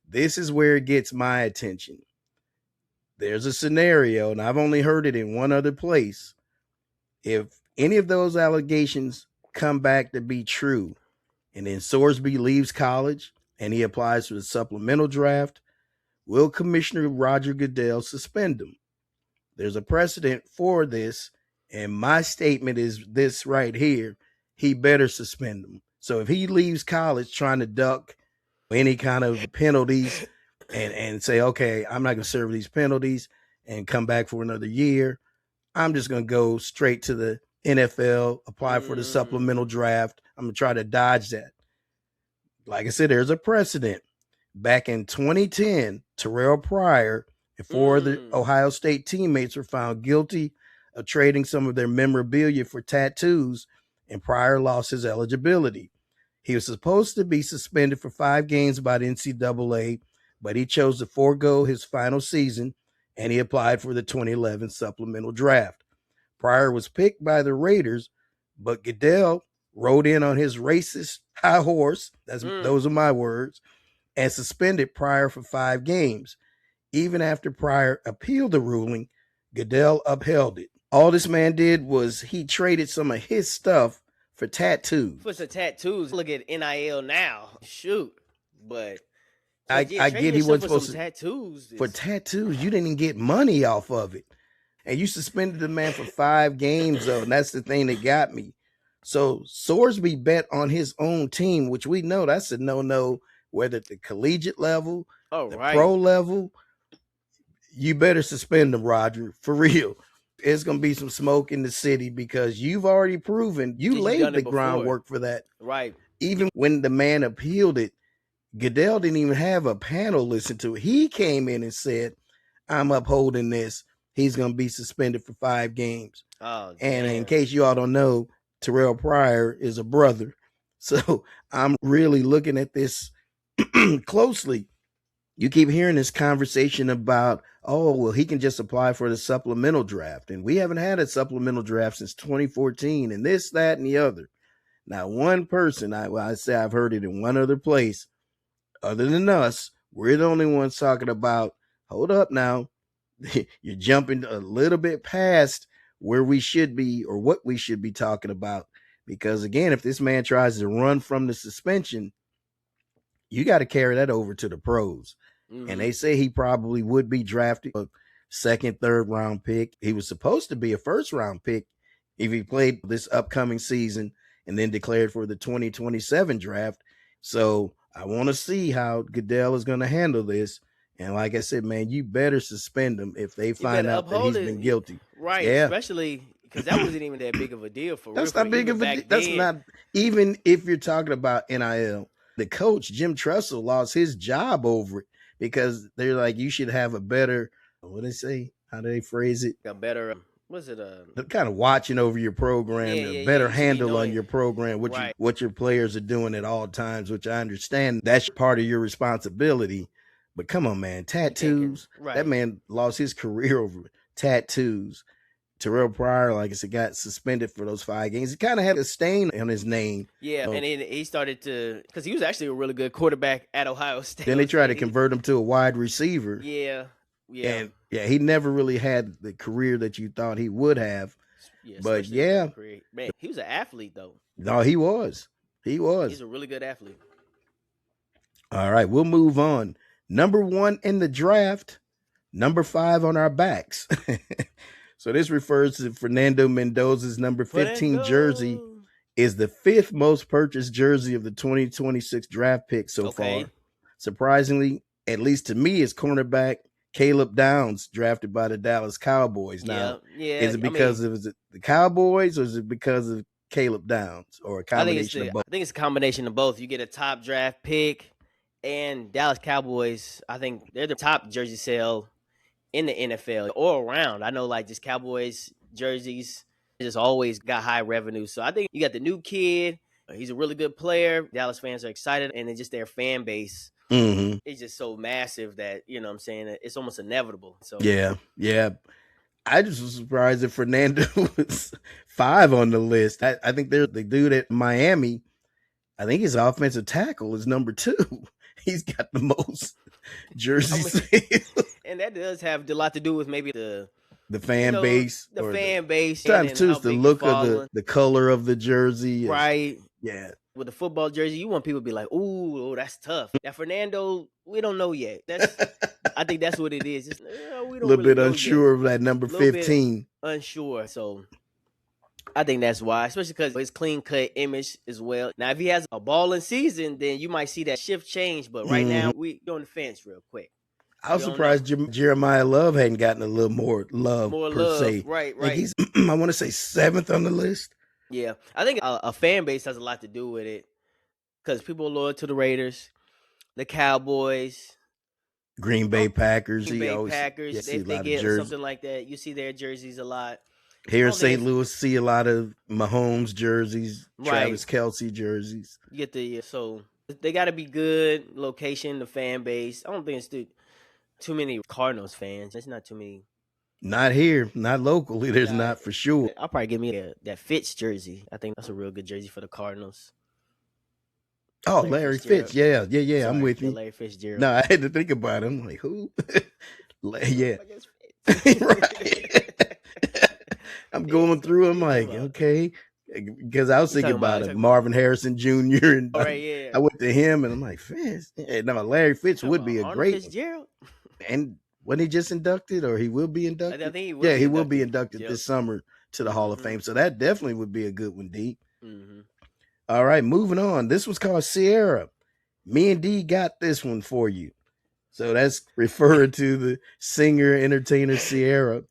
[SPEAKER 1] This is where it gets my attention. There's a scenario, and I've only heard it in one other place. If any of those allegations come back to be true, and then Sorsby leaves college and he applies for the supplemental draft, will Commissioner Roger Goodell suspend him? There's a precedent for this, and my statement is this right here. He better suspend him. So if he leaves college trying to duck any kind of penalties and say, okay, I'm not going to serve these penalties and come back for another year, I'm just going to go straight to the NFL, apply for the supplemental draft. I'm going to try to dodge that. Like I said, there's a precedent. Back in 2010, Terrell Pryor and four of the Ohio State teammates were found guilty of trading some of their memorabilia for tattoos, and Pryor lost his eligibility. He was supposed to be suspended for 5 games by the NCAA, but he chose to forego his final season, and he applied for the 2011 supplemental draft. Pryor was picked by the Raiders, but Goodell rode in on his racist high horse, those are my words, and suspended Pryor for 5 games. Even after Pryor appealed the ruling, Goodell upheld it. All this man did was he traded some of his stuff for tattoos.
[SPEAKER 2] For some tattoos. Look at NIL now. Shoot. But
[SPEAKER 1] I get he wasn't supposed to
[SPEAKER 2] tattoos.
[SPEAKER 1] For tattoos, you didn't get money off of it. And you suspended the man for 5 games, though, and that's the thing that got me. So Sorsby bet on his own team, which we know that's a no-no, whether at the collegiate level, pro level. You better suspend him, Roger, for real. It's going to be some smoke in the city because you've already proven you laid the groundwork for that.
[SPEAKER 2] Right.
[SPEAKER 1] Even when the man appealed it, Goodell didn't even have a panel listen to it. He came in and said, I'm upholding this. He's going to be suspended for 5 games.
[SPEAKER 2] Oh,
[SPEAKER 1] and in case you all don't know, Terrell Pryor is a brother. So I'm really looking at this closely. You keep hearing this conversation about, oh, well, he can just apply for the supplemental draft. And we haven't had a supplemental draft since 2014 and this, that, and the other. Now, one person, I say I've heard it in one other place, other than us, we're the only ones talking about, hold up now, you're jumping a little bit past where we should be or what we should be talking about. Because again, if this man tries to run from the suspension, you got to carry that over to the pros. Mm-hmm. And they say he probably would be drafted a 2nd, 3rd round pick. He was supposed to be a 1st round pick if he played this upcoming season and then declared for the 2027 draft. So I want to see how Goodell is going to handle this. And like I said, man, you better suspend him if they find out that he's been guilty.
[SPEAKER 2] Right. Yeah. Especially because that wasn't even that big of a deal for
[SPEAKER 1] That's not big of a deal. That's not, even if you're talking about NIL. The coach, Jim Tressel, lost his job over it because they're like, you should have a better, what do they say? How do they phrase it?
[SPEAKER 2] A better,
[SPEAKER 1] kind of watching over your program, a better handle on your program, what your players are doing at all times, which I understand that's part of your responsibility. But come on, man, tattoos. That man lost his career over tattoos. Terrell Pryor, like I said, got suspended for those 5 games. He kind of had a stain on his name.
[SPEAKER 2] Yeah, and then he started to, because he was actually a really good quarterback at Ohio State.
[SPEAKER 1] Then they tried to convert him to a wide receiver.
[SPEAKER 2] Yeah.
[SPEAKER 1] And he never really had the career that you thought he would have. Yeah, but
[SPEAKER 2] man, he was an athlete though.
[SPEAKER 1] No, he was.
[SPEAKER 2] He's a really good athlete.
[SPEAKER 1] All right, we'll move on. Number 1 in the draft, number 5 on our backs. So this refers to Fernando Mendoza's number 15 jersey is the fifth most purchased jersey of the 2026 draft pick so
[SPEAKER 2] Okay.
[SPEAKER 1] far. Surprisingly, at least to me, is cornerback Caleb Downs, drafted by the Dallas Cowboys. Now,
[SPEAKER 2] Yeah.
[SPEAKER 1] is it because of the Cowboys or is it because of Caleb Downs or a combination of both?
[SPEAKER 2] I think it's a combination of both. You get a top draft pick, and Dallas Cowboys, I think they're the top jersey sale in the NFL or around. I know like just Cowboys jerseys just always got high revenue. So I think you got the new kid. He's a really good player. Dallas fans are excited, and then just their fan base is just so massive that, you know what I'm saying, it's almost inevitable. So
[SPEAKER 1] yeah. I just was surprised that Fernando was 5 on the list. I think they're the dude at Miami. I think his offensive tackle is number 2. He's got the most jersey sales.
[SPEAKER 2] And that does have a lot to do with maybe the
[SPEAKER 1] fan base.
[SPEAKER 2] The fan base.
[SPEAKER 1] Sometimes too, it's the look of the color of the jersey.
[SPEAKER 2] Right.
[SPEAKER 1] Yeah.
[SPEAKER 2] With the football jersey, you want people to be like, ooh, that's tough. That Fernando, we don't know yet. I think that's what it is. Just, we don't
[SPEAKER 1] a little bit unsure of that number 15.
[SPEAKER 2] Unsure. So I think that's why, especially because his clean cut image as well. Now, if he has a balling season, then you might see that shift change. But right now, we on the fence real quick.
[SPEAKER 1] I was surprised Jeremiah Love hadn't gotten a little more love se.
[SPEAKER 2] Right.
[SPEAKER 1] Like he's, I want to say 7th on the list.
[SPEAKER 2] Yeah, I think a fan base has a lot to do with it because people are loyal to the Raiders, the Cowboys,
[SPEAKER 1] Green Bay Packers.
[SPEAKER 2] They get something like that. You see their jerseys a lot.
[SPEAKER 1] Here in St. Louis, see a lot of Mahomes jerseys, Travis Kelce jerseys.
[SPEAKER 2] You get so they got to be good location, the fan base. I don't think it's too many Cardinals fans. There's not too many.
[SPEAKER 1] Not here, not locally. There's not for sure.
[SPEAKER 2] I'll probably give me that Fitz jersey. I think that's a real good jersey for the Cardinals.
[SPEAKER 1] Oh, Larry Fitz. Yeah. Sorry, I'm with you.
[SPEAKER 2] Larry Fitzgerald.
[SPEAKER 1] No, I had to think about him. I'm like, who? Yeah. Right. I'm going through. I'm like, okay. Because I was thinking about Marvin Harrison Jr. and I went to him and I'm like, Fitz. No, Larry Fitz would be a great
[SPEAKER 2] Fitzgerald.
[SPEAKER 1] And wasn't he just inducted, or he will be inducted?
[SPEAKER 2] I think he will
[SPEAKER 1] be inducted this summer to the Hall of Fame. So that definitely would be a good one, D. All right, moving on. This was called Sierra. Me and D got this one for you. So that's referring to the singer, entertainer Sierra.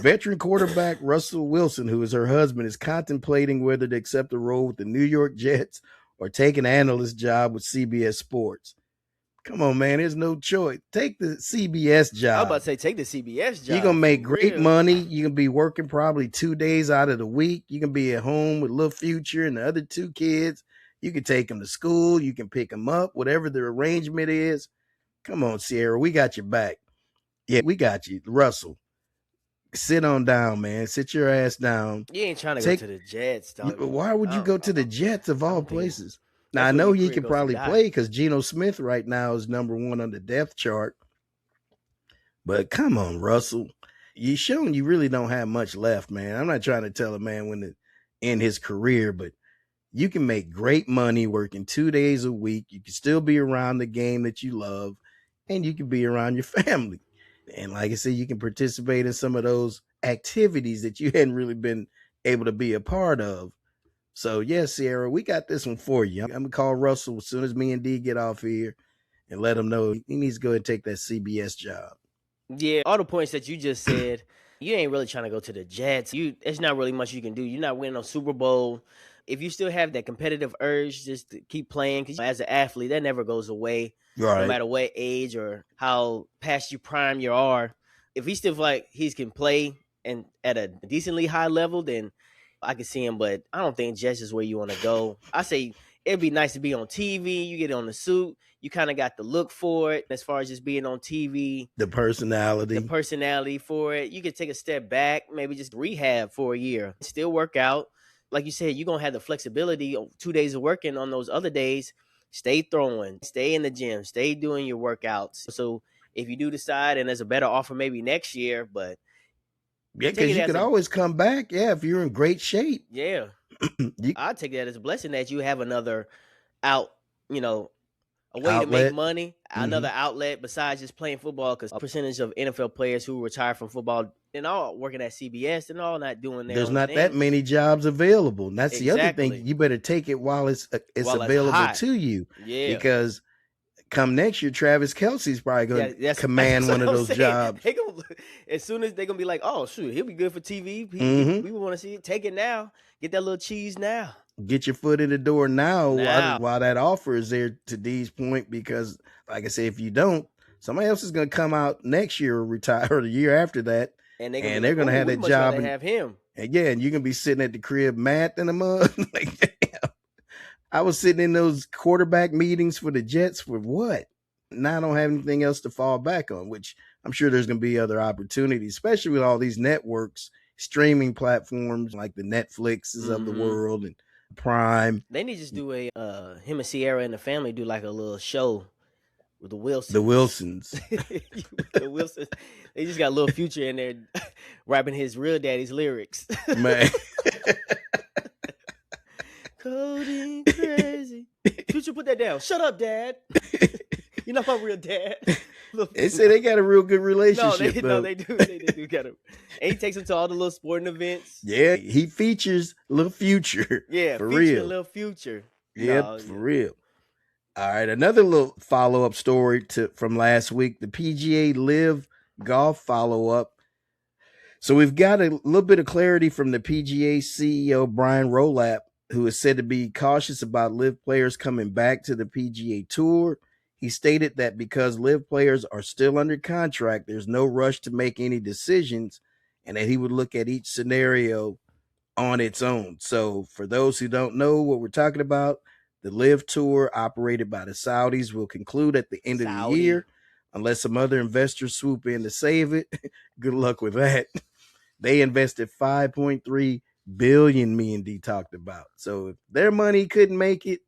[SPEAKER 1] Veteran quarterback Russell Wilson, who is her husband, is contemplating whether to accept a role with the New York Jets or take an analyst job with CBS Sports. Come on, man. There's no choice. Take the CBS job.
[SPEAKER 2] I was about to say, take the CBS job.
[SPEAKER 1] You're going to make great money. You're going to be working probably 2 days out of the week. You can be at home with Lil Future and the other 2 kids. You can take them to school. You can pick them up, whatever the arrangement is. Come on, Sierra. We got your back. Yeah, we got you. Russell, sit on down, man. Sit your ass down.
[SPEAKER 2] You ain't trying to go to the Jets, dog.
[SPEAKER 1] Why would you go to the Jets of all places? Now, I know he can probably play because Geno Smith right now is number 1 on the depth chart. But come on, Russell. You showing you really don't have much left, man. I'm not trying to tell a man when to end his career, but you can make great money working 2 days a week. You can still be around the game that you love, and you can be around your family. And like I said, you can participate in some of those activities that you hadn't really been able to be a part of. So, yes, Sierra, we got this one for you. I'm going to call Russell as soon as me and D get off here and let him know he needs to go ahead and take that CBS job.
[SPEAKER 2] Yeah, all the points that you just said, you ain't really trying to go to the Jets. There's not really much you can do. You're not winning a Super Bowl. If you still have that competitive urge just to keep playing, because as an athlete, that never goes away, no matter what age or how past your prime you are. If he still feel like he can play and at a decently high level, then I can see him, but I don't think Jets is where you want to go. I say it'd be nice to be on TV. You get on the suit. You kind of got the look for it as far as just being on TV.
[SPEAKER 1] The personality
[SPEAKER 2] for it. You could take a step back, maybe just rehab for a year. Still work out. Like you said, you're going to have the flexibility of 2 days of working. On those other days, stay throwing, stay in the gym, stay doing your workouts. So if you do decide, and there's a better offer maybe next year, but
[SPEAKER 1] yeah, because you could always come back. Yeah, if you're in great shape.
[SPEAKER 2] Yeah. I'd take that as a blessing that you have another a way to make money, another outlet besides just playing football, because a percentage of NFL players who retire from football and all working at CBS and all not doing their
[SPEAKER 1] There's
[SPEAKER 2] own
[SPEAKER 1] not that
[SPEAKER 2] thing.
[SPEAKER 1] many jobs available. And that's the other thing.
[SPEAKER 2] Exactly.
[SPEAKER 1] You better take it while it's
[SPEAKER 2] While it's
[SPEAKER 1] available
[SPEAKER 2] hot.
[SPEAKER 1] to you.
[SPEAKER 2] Yeah.
[SPEAKER 1] Because come next year, Travis Kelce's probably going to command
[SPEAKER 2] that's
[SPEAKER 1] one of
[SPEAKER 2] what I'm
[SPEAKER 1] those
[SPEAKER 2] saying.
[SPEAKER 1] jobs.
[SPEAKER 2] As soon as they're going to be like, oh, shoot, he'll be good for TV. We want to see it. Take it now. Get that little cheese now.
[SPEAKER 1] Get your foot in the door now. While that offer is there, to D's point, because like I said, if you don't, somebody else is going to come out next year or retire, or the year after that, and they're going to have that job.
[SPEAKER 2] And have him.
[SPEAKER 1] And yeah, and you're going to be sitting at the crib mad in the mud. Like, damn. I was sitting in those quarterback meetings for the Jets for what? Now I don't have anything else to fall back on, which I'm sure there's going to be other opportunities, especially with all these networks, streaming platforms like the Netflixes of the world and Prime.
[SPEAKER 2] They need to just do a him and Sierra and the family do like a little show with the Wilsons.
[SPEAKER 1] The Wilsons.
[SPEAKER 2] The Wilsons. They just got a little Future in there rapping his real daddy's lyrics.
[SPEAKER 1] Man.
[SPEAKER 2] Coding crazy. Future, put that down. Shut up, Dad. You're not my real dad.
[SPEAKER 1] They say they got a real good relationship.
[SPEAKER 2] No, they do. They do got him. And he takes him to all the little sporting events.
[SPEAKER 1] Yeah, he features Little Future.
[SPEAKER 2] Yeah,
[SPEAKER 1] for real.
[SPEAKER 2] Little Future.
[SPEAKER 1] Yep, for real. All right, another little follow-up story from last week, the PGA Live Golf follow-up. So we've got a little bit of clarity from the PGA CEO, Brian Rowlap, who is said to be cautious about Live players coming back to the PGA Tour. He stated that because Live players are still under contract, there's no rush to make any decisions, and that he would look at each scenario on its own. So for those who don't know what we're talking about, the Live Tour, operated by the Saudis, will conclude at the end of the year, unless some other investors swoop in to save it. Good luck with that. They invested $5.3 billion, me and D talked about. So if their money couldn't make it,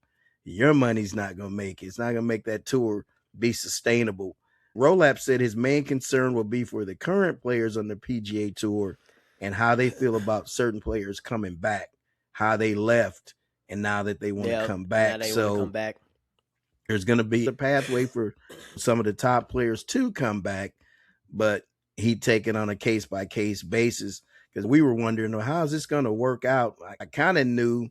[SPEAKER 1] your money's not going to make it. It's not going to make that tour be sustainable. Rowlap said his main concern will be for the current players on the PGA Tour and how they feel about certain players coming back, how they left, and now that they want to come back. So there's going to be a pathway for some of the top players to come back, but he'd take it on a case-by-case basis, because we were wondering, how is this going to work out? I kind of knew,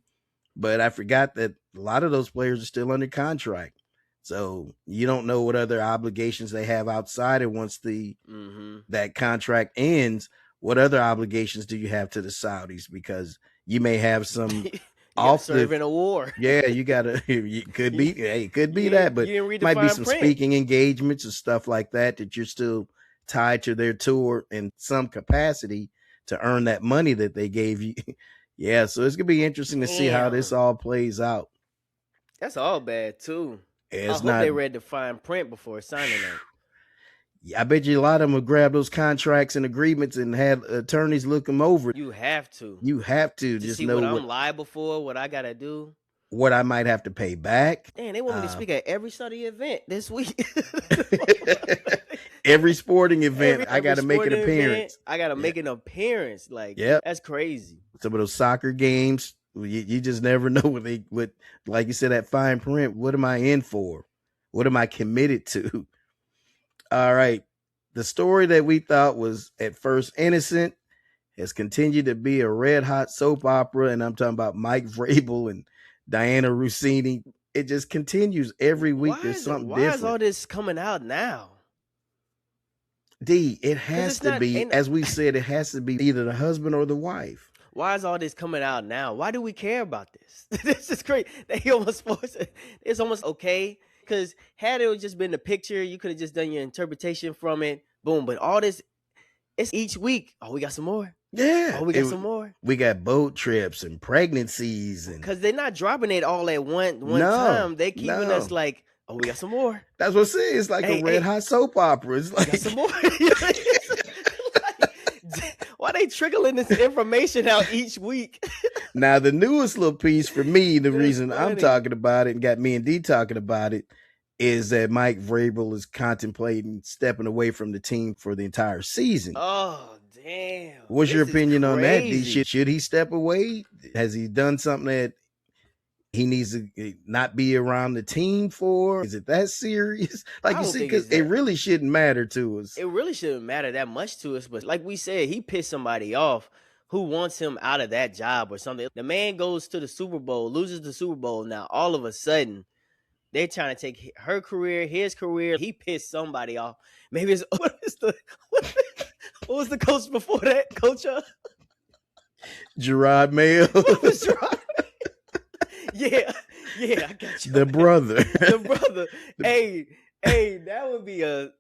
[SPEAKER 1] but I forgot that a lot of those players are still under contract. So you don't know what other obligations they have outside, and once that contract ends, what other obligations do you have to the Saudis? Because you may have some off
[SPEAKER 2] serving a war.
[SPEAKER 1] Yeah, you gotta. It could be. It could be that, but might be some speaking engagements and stuff like that you're still tied to their tour in some capacity to earn that money that they gave you. Yeah, so it's gonna be interesting to see how this all plays out.
[SPEAKER 2] That's all bad too. I hope they read the fine print before signing it.
[SPEAKER 1] Yeah, I bet you a lot of them will grab those contracts and agreements and have attorneys look them over.
[SPEAKER 2] You have to.
[SPEAKER 1] Just
[SPEAKER 2] see
[SPEAKER 1] know
[SPEAKER 2] what I'm liable for, what I gotta do,
[SPEAKER 1] what I might have to pay back.
[SPEAKER 2] Damn, they want me to speak at every Saudi event this week.
[SPEAKER 1] Every sporting event, I got to make an appearance.
[SPEAKER 2] I got to make an appearance. Like, that's crazy.
[SPEAKER 1] Some of those soccer games, you just never know what, like you said, that fine print. What am I in for? What am I committed to? All right. The story that we thought was at first innocent has continued to be a red hot soap opera. And I'm talking about Mike Vrabel and Diana Rossini. It just continues every week. There's something different.
[SPEAKER 2] Why is all this coming out now?
[SPEAKER 1] D, it has to be, as we said, it has to be either the husband or the wife.
[SPEAKER 2] Why is all this coming out now? Why do we care about this? This is great. It's almost okay. Because had it just been the picture, you could have just done your interpretation from it. Boom. But all this, it's each week. Oh, we got some more.
[SPEAKER 1] Yeah.
[SPEAKER 2] Oh, we got some more.
[SPEAKER 1] We got boat trips and pregnancies.
[SPEAKER 2] Because they're not dropping it all at one time. They keeping us like, oh, we got some more.
[SPEAKER 1] That's what I'm saying. It's like a red hot soap opera. It's like,
[SPEAKER 2] we got some more. Why they trickling this information out each week?
[SPEAKER 1] Now, the newest little piece for me, the reason I'm talking about it and got me and D talking about it, is that Mike Vrabel is contemplating stepping away from the team for the entire season.
[SPEAKER 2] Oh, damn.
[SPEAKER 1] What's your opinion on that, D? Should he step away? Has he done something that he needs to not be around the team for? Is it that serious? Like
[SPEAKER 2] I
[SPEAKER 1] you
[SPEAKER 2] don't
[SPEAKER 1] see,
[SPEAKER 2] think
[SPEAKER 1] because
[SPEAKER 2] it's
[SPEAKER 1] it
[SPEAKER 2] that.
[SPEAKER 1] really shouldn't matter to us.
[SPEAKER 2] It really shouldn't matter that much to us, but like we said, he pissed somebody off who wants him out of that job or something. The man goes to the Super Bowl, loses the Super Bowl. Now all of a sudden, they're trying to take her career, his career. He pissed somebody off. Maybe it's what was the coach before that? Coach
[SPEAKER 1] Gerard Mayo,
[SPEAKER 2] what was Gerard? Yeah, I got you.
[SPEAKER 1] the brother.
[SPEAKER 2] The brother. Hey, that would be a.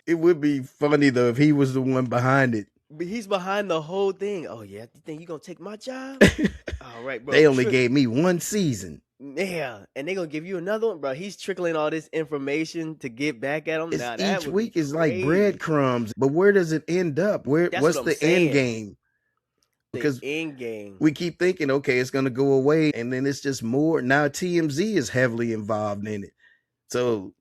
[SPEAKER 1] It would be funny though if he was the one behind it.
[SPEAKER 2] But he's behind the whole thing. Oh yeah, you think you gonna take my job? All right, bro.
[SPEAKER 1] They only gave me one season.
[SPEAKER 2] Yeah, and they gonna give you another one, bro. He's trickling all this information to get back at him.
[SPEAKER 1] It's
[SPEAKER 2] Now that
[SPEAKER 1] each
[SPEAKER 2] would
[SPEAKER 1] week
[SPEAKER 2] be
[SPEAKER 1] is like
[SPEAKER 2] crazy.
[SPEAKER 1] breadcrumbs, but where does it end up?
[SPEAKER 2] That's
[SPEAKER 1] What's
[SPEAKER 2] what I'm
[SPEAKER 1] the
[SPEAKER 2] saying.
[SPEAKER 1] end game? Because
[SPEAKER 2] The end game.
[SPEAKER 1] we keep thinking, okay, it's going to go away, and then it's just more. Now TMZ is heavily involved in it, so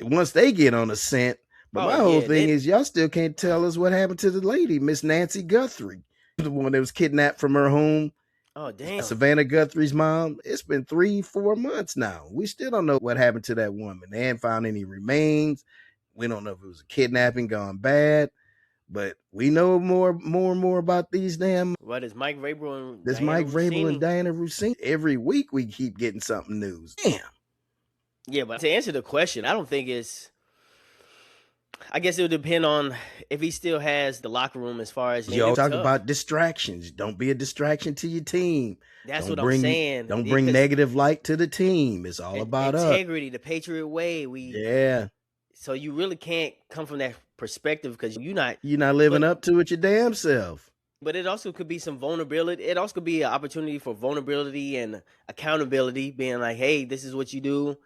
[SPEAKER 1] once they get on a scent. But my whole thing is, y'all still can't tell us what happened to the lady, Miss Nancy Guthrie, the one that was kidnapped from her home.
[SPEAKER 2] Oh damn,
[SPEAKER 1] Savannah Guthrie's mom. It's been 3-4 months now. We still don't know what happened to that woman. They haven't found any remains. We don't know if it was a kidnapping gone bad. But we know more and more about these damn.
[SPEAKER 2] What is Mike Vrabel and
[SPEAKER 1] this
[SPEAKER 2] Diana
[SPEAKER 1] Mike Vrabel and
[SPEAKER 2] Russini?
[SPEAKER 1] Diana Russini. Every week we keep getting something news. Damn.
[SPEAKER 2] Yeah, but to answer the question, I don't think it's. I guess it would depend on if he still has the locker room as far as
[SPEAKER 1] y'all talk about distractions. Don't be a distraction to your team.
[SPEAKER 2] That's
[SPEAKER 1] don't
[SPEAKER 2] what I'm saying.
[SPEAKER 1] Don't bring negative light to the team. It's all about
[SPEAKER 2] integrity, the Patriot way.
[SPEAKER 1] Yeah.
[SPEAKER 2] So you really can't come from that perspective because you're not
[SPEAKER 1] living up to it your damn self.
[SPEAKER 2] But it also could be some vulnerability. It also could be an opportunity for vulnerability and accountability, being like, "Hey, this is what you do."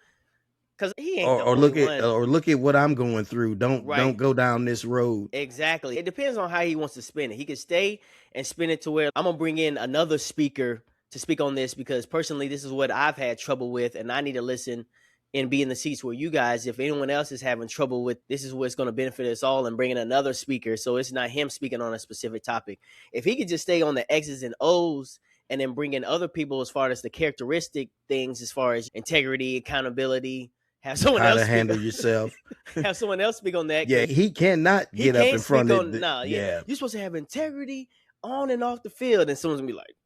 [SPEAKER 2] Because he ain't
[SPEAKER 1] or look at what I'm going through. Don't go down this road.
[SPEAKER 2] Exactly. It depends on how he wants to spin it. He could stay and spin it to where I'm gonna bring in another speaker to speak on this because personally, this is what I've had trouble with, and I need to listen and be in the seats where you guys, if anyone else is having trouble with, this is what's going to benefit us all, and bringing another speaker. So it's not him speaking on a specific topic. If he could just stay on the X's and O's and then bring in other people as far as the characteristic things, as far as integrity, accountability, have someone else
[SPEAKER 1] to handle yourself.
[SPEAKER 2] Have someone else speak on that.
[SPEAKER 1] Yeah, he cannot get up in front of it.
[SPEAKER 2] You're supposed to have integrity on and off the field, and someone's gonna be like,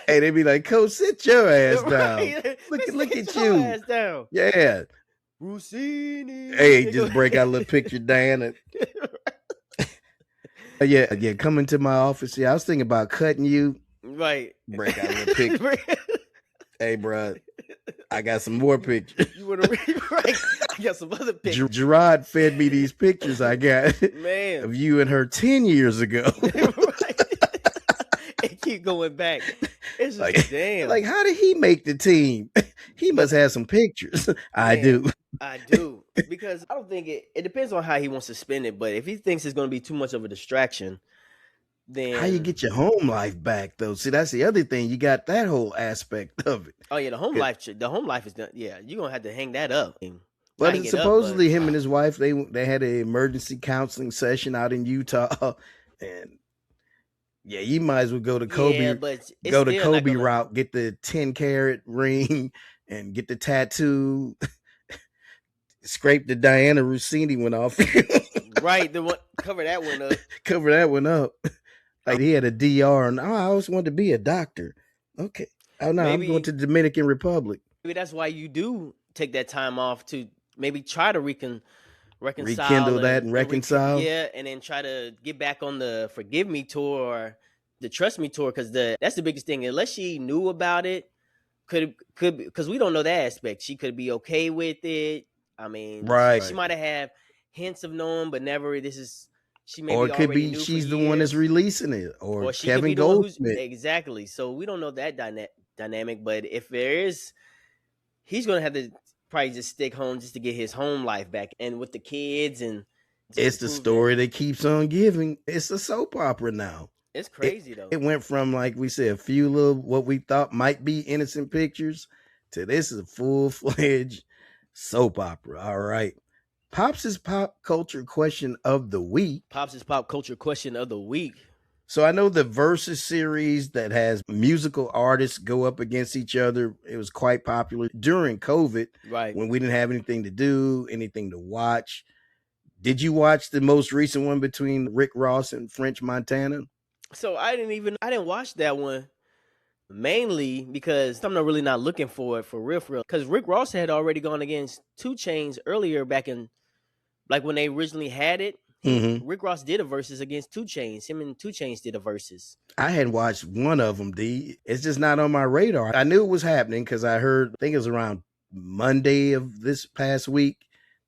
[SPEAKER 1] hey, they be like, Coach, sit your ass down. Look at you.
[SPEAKER 2] Ass down.
[SPEAKER 1] Yeah.
[SPEAKER 2] Russini.
[SPEAKER 1] Hey, just break out a little picture, Diana. Yeah, come into my office. Yeah, I was thinking about cutting you.
[SPEAKER 2] Right.
[SPEAKER 1] Break out a little picture. Hey, bro, I got some more pictures.
[SPEAKER 2] You want to read? Right. I got some other pictures.
[SPEAKER 1] Gerard fed me these pictures I got of you and her 10 years ago.
[SPEAKER 2] Right. And keep going back. It's just
[SPEAKER 1] like,
[SPEAKER 2] damn.
[SPEAKER 1] Like, how did he make the team? He must have some pictures. I do.
[SPEAKER 2] Because I don't think it depends on how he wants to spend it. But if he thinks it's going to be too much of a distraction, then
[SPEAKER 1] how you get your home life back though? See, that's the other thing. You got that whole aspect of it.
[SPEAKER 2] Oh yeah, the home life is done. Yeah, you're gonna have to hang that up.
[SPEAKER 1] But supposedly him and his wife, they had an emergency counseling session out in Utah, and yeah, you might as well go to Kobe.
[SPEAKER 2] Yeah, but
[SPEAKER 1] go to Kobe route, get the 10-carat ring, and get the tattoo. Scrape the Diana Russini one off.
[SPEAKER 2] Right, the one cover that one up.
[SPEAKER 1] Cover that one up. Like he had a DR, and I always wanted to be a doctor. Okay, oh no, I'm going to the Dominican Republic.
[SPEAKER 2] Maybe that's why you do take that time off to maybe try to rekindle
[SPEAKER 1] that and reconcile.
[SPEAKER 2] And then try to get back on the Forgive Me tour or the Trust Me tour, because that's the biggest thing. Unless she knew about it, could because we don't know that aspect. She could be okay with it. I mean,
[SPEAKER 1] right?
[SPEAKER 2] She might have had hints of knowing, but never. She may
[SPEAKER 1] or it could be she's the one that's releasing it, or
[SPEAKER 2] she
[SPEAKER 1] Kevin Goldsmith.
[SPEAKER 2] Exactly. So we don't know that dynamic. But if there is, he's gonna have to probably just stick home just to get his home life back, and with the kids. And
[SPEAKER 1] it's the story that keeps on giving. It's a soap opera now.
[SPEAKER 2] It's crazy though.
[SPEAKER 1] It went from, like we said, a few little what we thought might be innocent pictures to this is a full-fledged soap opera. All right. Pops' pop culture question of the week.
[SPEAKER 2] Pops' pop culture question of the week.
[SPEAKER 1] So I know the Versus series that has musical artists go up against each other. It was quite popular during COVID
[SPEAKER 2] Right.
[SPEAKER 1] when we didn't have anything to do, anything to watch. Did you watch the most recent one between Rick Ross and French Montana?
[SPEAKER 2] So I didn't watch that one mainly because I'm not really not looking for it for real, because Rick Ross had already gone against 2 Chainz earlier back in, like, when they originally had it. Rick Ross did a versus against 2 Chainz. Him and 2 Chainz did a versus.
[SPEAKER 1] I hadn't watched one of them, D. It's just not on my radar. I knew it was happening because I think it was around Monday of this past week.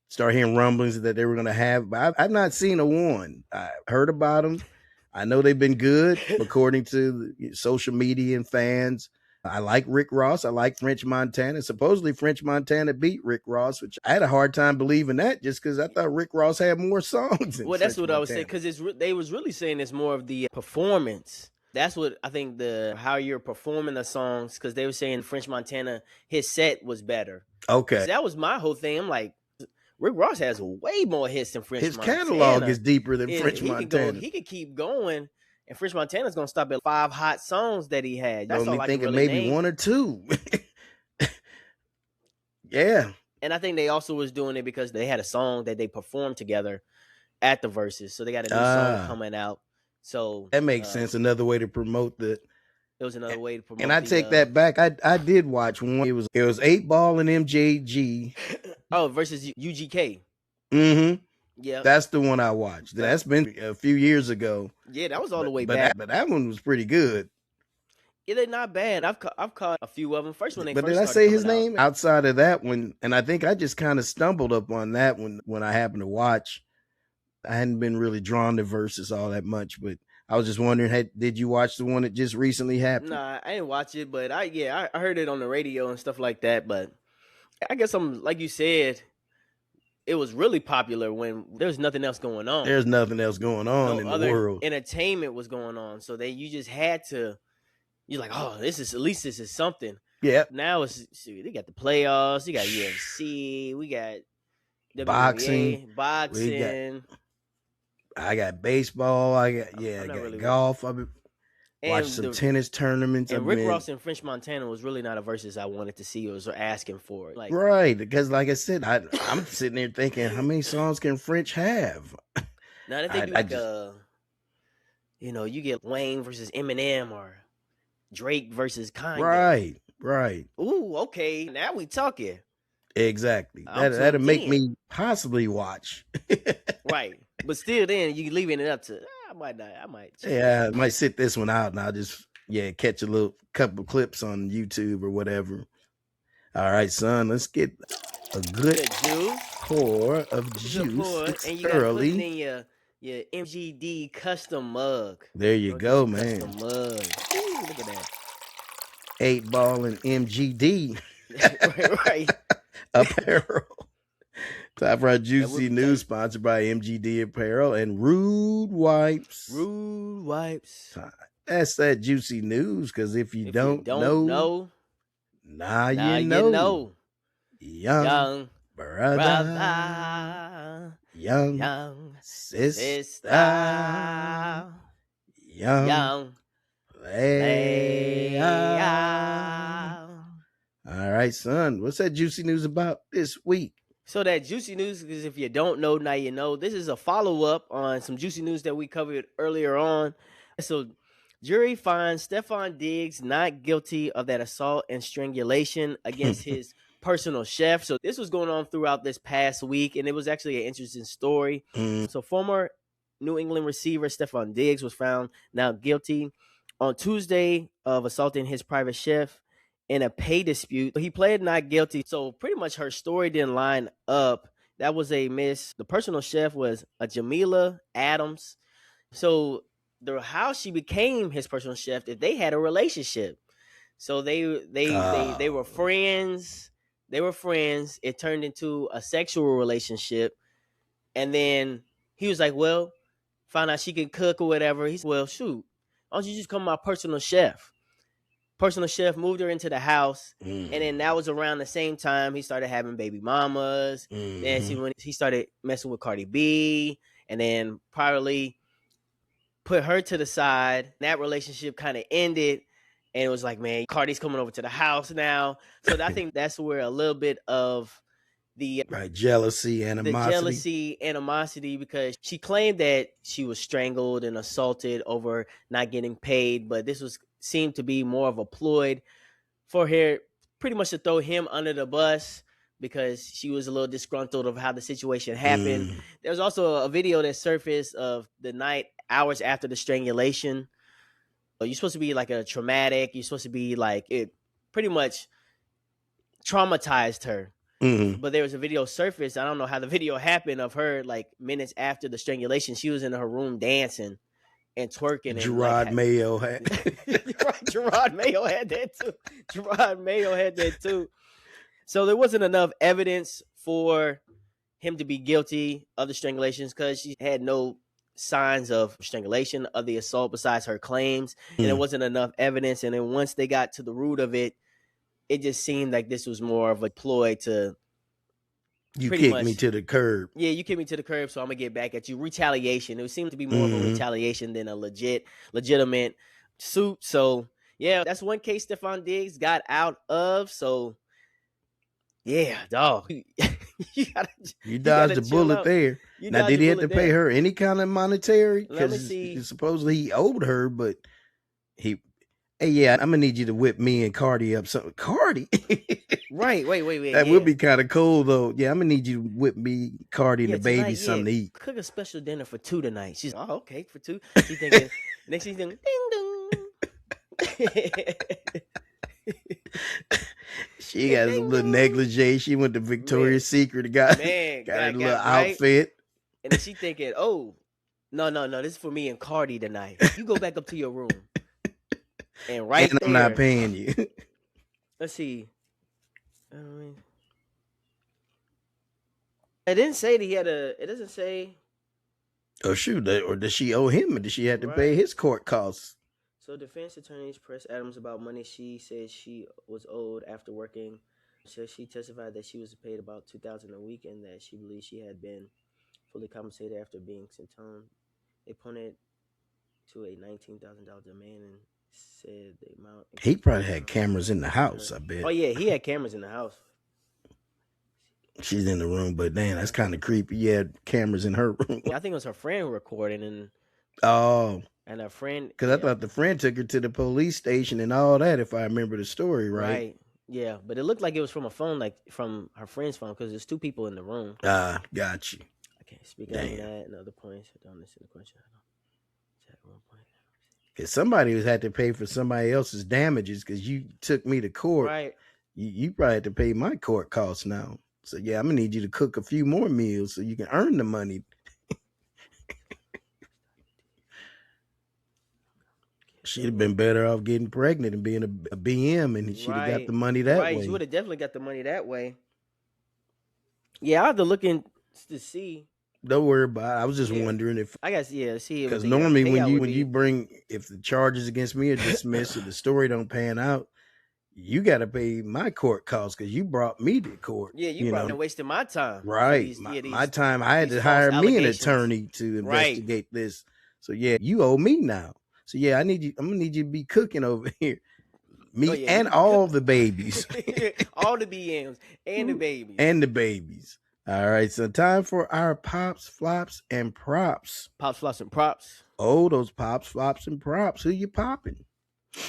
[SPEAKER 1] Start hearing rumblings that they were going to have, but I've not seen a one. I heard about them. I know they've been good according to social media and fans. I like Rick Ross. I like French Montana. Supposedly French Montana beat Rick Ross, which I had a hard time believing that just because I thought Rick Ross had more songs.
[SPEAKER 2] Well, that's what I was saying, because they was really saying it's more of the performance. That's what I think, how you're performing the songs, because they were saying French Montana, his set was better.
[SPEAKER 1] Okay.
[SPEAKER 2] That was my whole thing. I'm like, Rick Ross has way more hits than French Montana.
[SPEAKER 1] His catalog is deeper than French Montana.
[SPEAKER 2] He could keep going, and French Montana's going to stop at 5 hot songs that he had. That's all I can really
[SPEAKER 1] maybe
[SPEAKER 2] name.
[SPEAKER 1] 1 or 2. Yeah.
[SPEAKER 2] And I think they also was doing it because they had a song that they performed together at the Versus. So they got a new song coming out. So
[SPEAKER 1] that makes sense. Another way to promote
[SPEAKER 2] it was another way to promote.
[SPEAKER 1] And I take that back. I did watch one. It was 8 Ball and MJG.
[SPEAKER 2] Oh, versus UGK.
[SPEAKER 1] Yeah, that's the one I watched. That's been a few years ago.
[SPEAKER 2] Yeah, that was all the way back.
[SPEAKER 1] But that one was pretty good.
[SPEAKER 2] Yeah, they're not bad. I've caught a few of them. First when they
[SPEAKER 1] but
[SPEAKER 2] first
[SPEAKER 1] did I say his name outside of that one? And I think I just kind of stumbled up on that one when I happened to watch. I hadn't been really drawn to Versus all that much, but I was just wondering, did you watch the one that just recently happened?
[SPEAKER 2] Nah, I didn't watch it, but I heard it on the radio and stuff like that. But I guess like you said, it was really popular when there's nothing else going on.
[SPEAKER 1] There's nothing else going on in the world.
[SPEAKER 2] Entertainment was going on, so you just had to. You're like, oh, this is something.
[SPEAKER 1] Yeah.
[SPEAKER 2] Now they got the playoffs. You got UFC. We got
[SPEAKER 1] WNBA,
[SPEAKER 2] boxing.
[SPEAKER 1] I got baseball. I got really golf. I've been watching some tennis tournaments.
[SPEAKER 2] And Rick Ross and French Montana was really not a versus I wanted to see. It was asking for it. Like,
[SPEAKER 1] right, because like I said, I'm sitting there thinking, how many songs can French have?
[SPEAKER 2] Now if they do you get Wayne versus Eminem or Drake versus Kanye.
[SPEAKER 1] Right.
[SPEAKER 2] Ooh, okay. Now we talking.
[SPEAKER 1] Exactly. That'll make me possibly watch.
[SPEAKER 2] Right. But still then you leaving it up to I might not.
[SPEAKER 1] Yeah, I might sit this one out and I'll just catch a couple clips on YouTube or whatever. All right, son, let's get a good pour of juice. It's
[SPEAKER 2] and you
[SPEAKER 1] early.
[SPEAKER 2] Got to put in your MGD custom mug.
[SPEAKER 1] There you go, man.
[SPEAKER 2] Custom mug. Ooh, look at that.
[SPEAKER 1] 8 Ball and MGD.
[SPEAKER 2] Right.
[SPEAKER 1] Apparel. Top Right Juicy News sponsored by MGD Apparel and Rude Wipes.
[SPEAKER 2] Rude Wipes.
[SPEAKER 1] That's that Juicy News, because if you don't know, now you know. Young brother. Young sister. Young player. All right, son. What's that Juicy News about this week?
[SPEAKER 2] So that Juicy News, because if you don't know, now you know. This is a follow-up on some Juicy News that we covered earlier on. So jury finds Stefon Diggs not guilty of that assault and strangulation against his personal chef. So this was going on throughout this past week, and it was actually an interesting story. So former New England receiver Stefon Diggs was found now guilty on Tuesday of assaulting his private chef in a pay dispute. He pled not guilty. So pretty much her story didn't line up. That was a miss. The personal chef was a Jamila Adams. So how she became his personal chef, if they had a relationship. So they were friends. They were friends. It turned into a sexual relationship. And then he was like, well, found out she can cook or whatever. He said, well, shoot, why don't you just become my personal chef? Personal chef moved her into the house. And then that was around the same time he started having baby mamas. Then when he started messing with Cardi B. And then probably put her to the side. That relationship kind of ended. And it was like, man, Cardi's coming over to the house now. So I think that's where a little bit of the
[SPEAKER 1] Right, jealousy,
[SPEAKER 2] animosity, because she claimed that she was strangled and assaulted over not getting paid, but this seemed to be more of a ploy for her, pretty much to throw him under the bus, because she was a little disgruntled of how the situation happened. There was also a video that surfaced of the night, hours after the strangulation. You're supposed to be like a traumatic. You're supposed to be like, it pretty much traumatized her. But there was a video surfaced. I don't know how the video happened of her like minutes after the strangulation. She was in her room dancing and twerking.
[SPEAKER 1] Gerard Mayo had
[SPEAKER 2] Gerard Mayo had that too. Gerard Mayo had that too. So there wasn't enough evidence for him to be guilty of the strangulations, because she had no signs of strangulation, of the assault, besides her claims. And there wasn't enough evidence. And then once they got to the root of it, it just seemed like this was more of a ploy to
[SPEAKER 1] kick me to the curb.
[SPEAKER 2] Yeah, you kick me to the curb, so I'm gonna get back at you. Retaliation. It seemed to be more of a retaliation than a legitimate suit. So yeah, that's one case Stefon Diggs got out of. So yeah, dog.
[SPEAKER 1] you dodged a bullet there. Now, did he have to pay her any kind of monetary?
[SPEAKER 2] Because
[SPEAKER 1] supposedly he owed her, but hey, yeah, I'm gonna need you to whip me and Cardi up something. Cardi?
[SPEAKER 2] Right, wait.
[SPEAKER 1] That would be kind of cool, though. Yeah, I'm gonna need you to whip me, Cardi, and the baby something to eat.
[SPEAKER 2] Cook a special dinner for 2 tonight. She's like, oh, okay, for 2. She's thinking, next she's thinking, ding dong.
[SPEAKER 1] She got a little negligee. She went to Victoria's Secret and got a little outfit.
[SPEAKER 2] And then she thinking, oh, no, this is for me and Cardi tonight. You go back up to your room. And
[SPEAKER 1] I'm not paying you.
[SPEAKER 2] Let's see. It didn't say that he had it doesn't say.
[SPEAKER 1] Oh, shoot. Or does she owe him, or does she have to pay his court costs?
[SPEAKER 2] So defense attorneys pressed Adams about money she said she was owed after working. So she testified that she was paid about $2,000 a week, and that she believed she had been fully compensated after being sent home. They pointed to a $19,000 demand and said the amount.
[SPEAKER 1] He probably had cameras in the house, I bet.
[SPEAKER 2] Oh yeah, he had cameras in the house.
[SPEAKER 1] She's in the room, but damn, that's kind of creepy. He had cameras in her room.
[SPEAKER 2] I think it was her friend recording, and her friend,
[SPEAKER 1] because I thought the friend took her to the police station and all that, if I remember the story right.
[SPEAKER 2] Yeah, but it looked like it was from a phone, like from her friend's phone, because there's 2 people in the room.
[SPEAKER 1] Got you.
[SPEAKER 2] Okay, speaking of that and other points, don't listen to the question.
[SPEAKER 1] Because somebody was had to pay for somebody else's damages because you took me to court.
[SPEAKER 2] Right.
[SPEAKER 1] You probably had to pay my court costs now. So yeah, I'm gonna need you to cook a few more meals so you can earn the money. She'd have been better off getting pregnant and being a BM, and she'd have got the money that way.
[SPEAKER 2] She would have definitely got the money that way. Yeah, I have to look in to see.
[SPEAKER 1] Don't worry about it. I was just wondering if
[SPEAKER 2] I guess see,
[SPEAKER 1] because normally when you bring, if the charges against me are dismissed or the story don't pan out, you got to pay my court costs because you brought me to court.
[SPEAKER 2] Yeah, you brought wasting my time.
[SPEAKER 1] Right, my time. I had to hire me an attorney to investigate this. So yeah, you owe me now. So yeah, I'm gonna need you to be cooking over here. Me and all the babies.
[SPEAKER 2] All the BMs and the babies.
[SPEAKER 1] And the babies. All right, so time for our pops, flops, and props.
[SPEAKER 2] Pops, flops, and props.
[SPEAKER 1] Oh, those pops, flops, and props. Who you popping?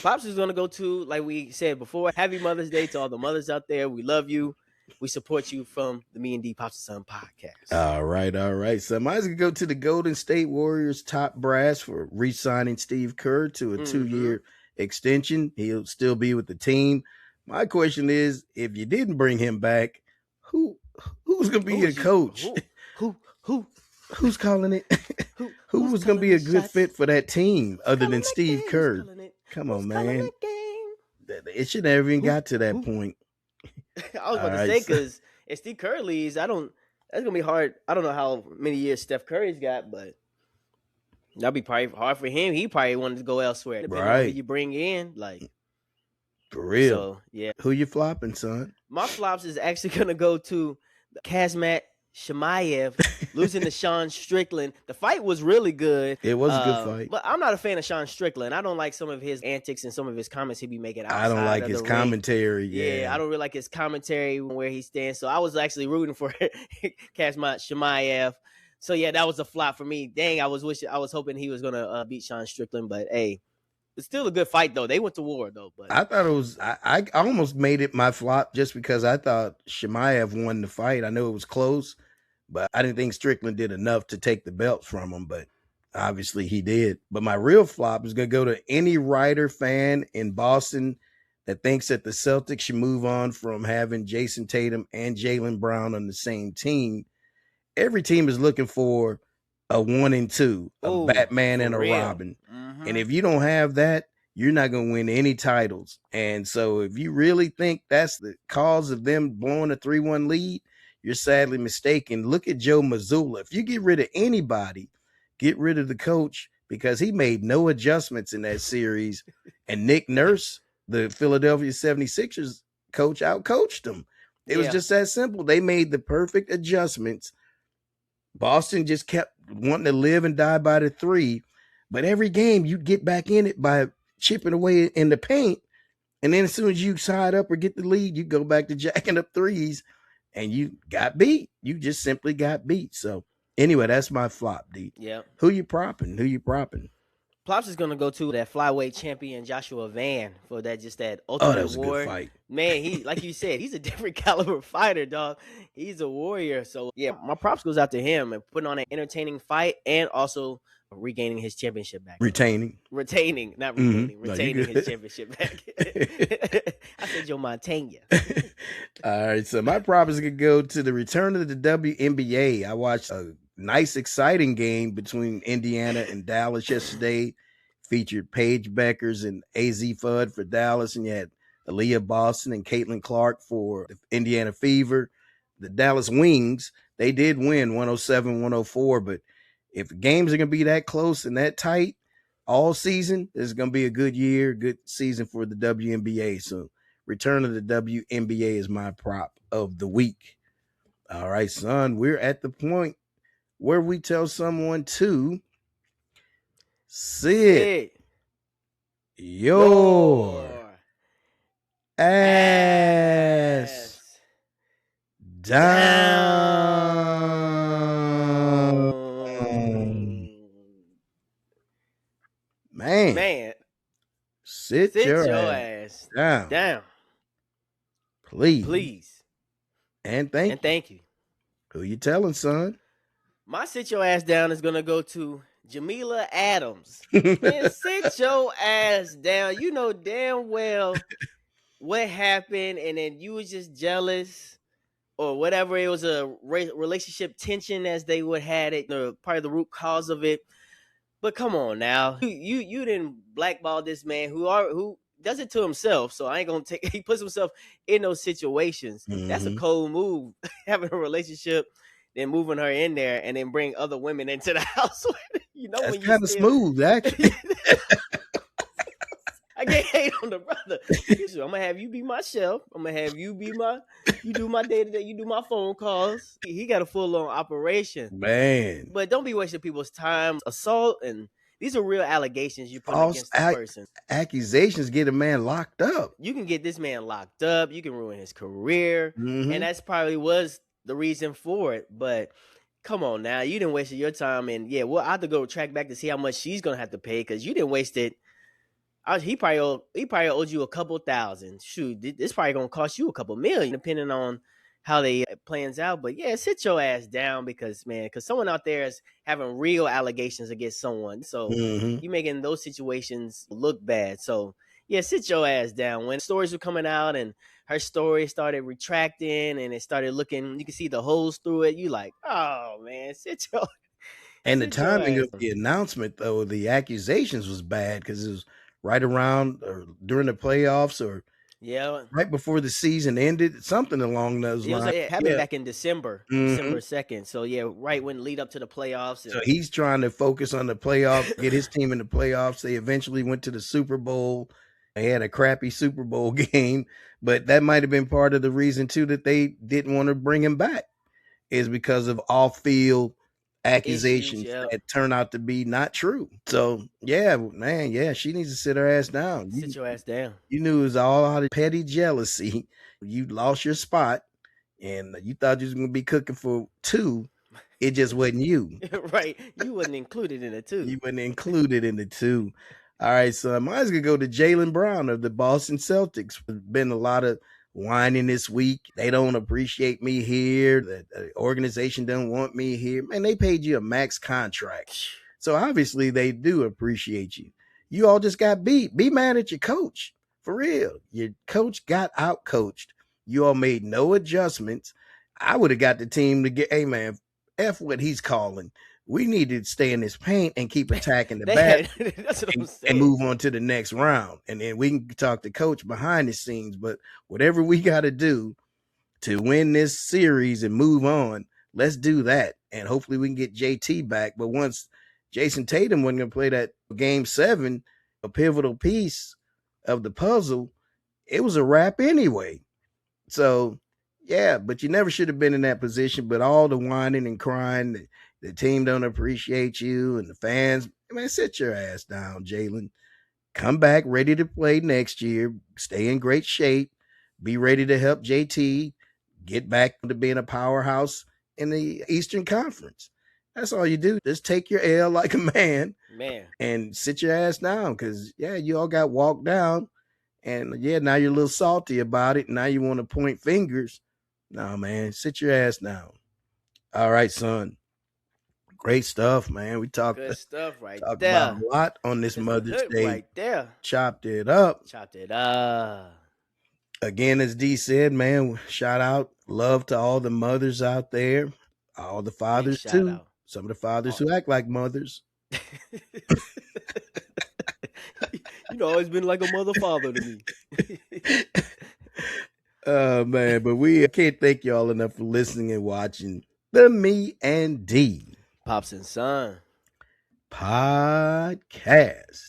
[SPEAKER 2] Pops is gonna go to, like we said before, Happy Mother's Day to all the mothers out there. We love you. We support you from the Me and D Pops and Son podcast.
[SPEAKER 1] All right. So mine's gonna go to the Golden State Warriors top brass for re-signing Steve Kerr to a 2-year extension. He'll still be with the team. My question is, if you didn't bring him back, who's gonna be your coach? Who's calling it? Who was gonna be a good fit for that team other than Steve Kerr? Come on, man. It should never even got to that point.
[SPEAKER 2] I was about to say, because if Steve Kerr leaves, that's gonna be hard. I don't know how many years Steph Curry's got, but that'd be probably hard for him. He probably wanted to go elsewhere. Depending on who you bring in, like,
[SPEAKER 1] for real.
[SPEAKER 2] So yeah,
[SPEAKER 1] who you flopping, son?
[SPEAKER 2] My flops is actually gonna go to Kazmat Shemaev losing to Sean Strickland. The fight was really good.
[SPEAKER 1] It was a good fight.
[SPEAKER 2] But I'm not a fan of Sean Strickland. I don't like some of his antics and some of his comments he be making outside
[SPEAKER 1] I don't like
[SPEAKER 2] of
[SPEAKER 1] his
[SPEAKER 2] the
[SPEAKER 1] commentary.
[SPEAKER 2] ring. Yeah, I don't really like his commentary where he stands. So I was actually rooting for Kazmat Shemaev. So yeah, that was a flop for me. Dang, I was hoping he was gonna beat Sean Strickland, but hey, it's still a good fight though. They went to war though. But
[SPEAKER 1] I thought it was. I almost made it my flop just because I thought Shemaev won the fight. I know it was close, but I didn't think Strickland did enough to take the belts from him. But obviously he did. But my real flop is gonna go to any Ryder fan in Boston that thinks that the Celtics should move on from having Jason Tatum and Jaylen Brown on the same team. Every team is looking for a 1 and 2, a Batman and a Robin.
[SPEAKER 2] Mm-hmm.
[SPEAKER 1] And if you don't have that, you're not going to win any titles. And so if you really think that's the cause of them blowing a 3-1 lead, you're sadly mistaken. Look at Joe Mazzulla. If you get rid of anybody, get rid of the coach, because he made no adjustments in that series. And Nick Nurse, the Philadelphia 76ers coach, outcoached them. It was just that simple. They made the perfect adjustments. Boston just kept wanting to live and die by the 3, but every game you'd get back in it by chipping away in the paint, and then as soon as you side up or get the lead, you go back to jacking up threes, and you got beat. You just simply got beat. So anyway, that's my flop, D.
[SPEAKER 2] Yeah.
[SPEAKER 1] Who you propping?
[SPEAKER 2] Plops is gonna go to that flyweight champion Joshua Van for that ultimate
[SPEAKER 1] that was
[SPEAKER 2] war.
[SPEAKER 1] a good fight.
[SPEAKER 2] Man, he like you said, he's a different caliber fighter, dog. He's a warrior. So yeah, my props goes out to him and putting on an entertaining fight and also regaining his championship back.
[SPEAKER 1] Retaining,
[SPEAKER 2] not regaining, retaining his championship back. I said Joe Montana.
[SPEAKER 1] All right, so my prop is gonna go to the return of the WNBA. I watched a nice, exciting game between Indiana and Dallas yesterday. Featured Paige Beckers and AZ Fudd for Dallas, and you had Aaliyah Boston and Caitlin Clark for the Indiana Fever. The Dallas Wings, they did win 107-104, but if the games are going to be that close and that tight all season, it's going to be a good year, good season for the WNBA. So return of the WNBA is my prop of the week. All right, son, we're at the point where we tell someone to sit your ass down. Man. Sit your ass down. Please. And thank you. Who you telling, son?
[SPEAKER 2] My sit your ass down is going to go to Jamila Adams. Man, sit your ass down. You know damn well what happened, and then you was just jealous or whatever. It was a relationship tension, as they would had it, part of the root cause of it. But come on now, you didn't blackball this man who does it to himself. So I ain't gonna take. He puts himself in those situations. Mm-hmm. That's a cold move. Having a relationship, then moving her in there, and then bring other women into the house. You know,
[SPEAKER 1] that's kind of smooth, actually.
[SPEAKER 2] I can't hate on the brother. I'm gonna have you be my chef. I'm gonna have you be you do my day to day. You do my phone calls. He got a full on operation,
[SPEAKER 1] man.
[SPEAKER 2] But don't be wasting people's time. Assault, and these are real allegations you put against the person.
[SPEAKER 1] Accusations get a man locked up.
[SPEAKER 2] You can get this man locked up. You can ruin his career, and that's probably was the reason for it. But come on now, you didn't waste your time, and yeah, we'll have to go track back to see how much she's gonna have to pay because you didn't waste it. He probably owed you a couple thousand. Shoot, this probably gonna cost you a couple million, depending on how they plans out. But yeah, sit your ass down because someone out there is having real allegations against someone. So you making those situations look bad. So yeah, sit your ass down. When stories were coming out and her story started retracting and it started looking, you can see the holes through it. You like, oh man, sit your.
[SPEAKER 1] And the timing of the announcement, though, the accusations was bad because it was right around or during the playoffs or right before the season ended, something along those lines.
[SPEAKER 2] It happened back in December 2nd. So yeah, right when lead up to the playoffs.
[SPEAKER 1] So he's trying to focus on the playoffs, get his team in the playoffs. They eventually went to the Super Bowl. They had a crappy Super Bowl game, but that might have been part of the reason too that they didn't want to bring him back is because of off-field
[SPEAKER 2] issues.
[SPEAKER 1] accusations
[SPEAKER 2] Yep.
[SPEAKER 1] that turn out to be not true. So yeah, man, yeah, she needs to sit her ass down.
[SPEAKER 2] Sit your ass down.
[SPEAKER 1] You knew it was all out of petty jealousy. You lost your spot, and you thought you was gonna be cooking for two. It just wasn't you.
[SPEAKER 2] Right. You wasn't included in it too.
[SPEAKER 1] You weren't included in the two. All right, so mine's gonna go to Jaylen Brown of the Boston Celtics. There's been a lot of whining this week. They don't appreciate me here. The organization doesn't want me here. Man, they paid you a max contract. So obviously they do appreciate you. You all just got beat. Be mad at your coach. For real. Your coach got out coached. You all made no adjustments. I would have got the team to get, hey man, F what he's calling. We need to stay in this paint and keep attacking the back
[SPEAKER 2] That's what I'm saying.
[SPEAKER 1] and move on to the next round. And then we can talk to coach behind the scenes. But whatever we got to do to win this series and move on, let's do that. And hopefully we can get JT back. But once Jason Tatum wasn't going to play that game 7, a pivotal piece of the puzzle, it was a wrap anyway. So, yeah, but you never should have been in that position. But all the whining and crying, the team don't appreciate you, and the fans, man, sit your ass down, Jaylen. Come back ready to play next year. Stay in great shape. Be ready to help JT get back to being a powerhouse in the Eastern Conference. That's all you do. Just take your L like a man and sit your ass down because, yeah, you all got walked down. And, yeah, now you're a little salty about it. Now you want to point fingers. No, man, sit your ass down. All right, son. Great stuff, man. We talked
[SPEAKER 2] good stuff right
[SPEAKER 1] talked
[SPEAKER 2] there.
[SPEAKER 1] about a lot on this Mother's Day.
[SPEAKER 2] Right there.
[SPEAKER 1] Chopped it up.
[SPEAKER 2] Chopped it up.
[SPEAKER 1] Again, as D said, man, shout out. Love to all the mothers out there. All the fathers, too.
[SPEAKER 2] Out.
[SPEAKER 1] Some of the fathers who act like mothers.
[SPEAKER 2] You always been like a mother father to me.
[SPEAKER 1] Oh, man. But we can't thank y'all enough for listening and watching the Me and D
[SPEAKER 2] Pops and Son
[SPEAKER 1] podcast.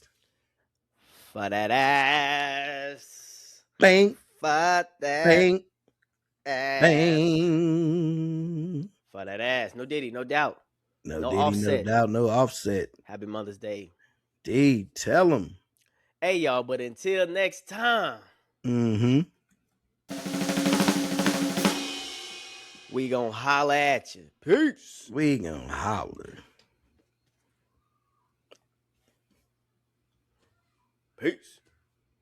[SPEAKER 2] For that ass.
[SPEAKER 1] Bang.
[SPEAKER 2] For that
[SPEAKER 1] Bang.
[SPEAKER 2] ass.
[SPEAKER 1] Bang.
[SPEAKER 2] For that ass. No Diddy, no doubt.
[SPEAKER 1] No Diddy, Offset. No doubt, no Offset.
[SPEAKER 2] Happy Mother's Day.
[SPEAKER 1] D, tell them.
[SPEAKER 2] Hey, y'all, but until next time. We gonna holler at you. Peace.
[SPEAKER 1] We gonna holler.
[SPEAKER 2] Peace.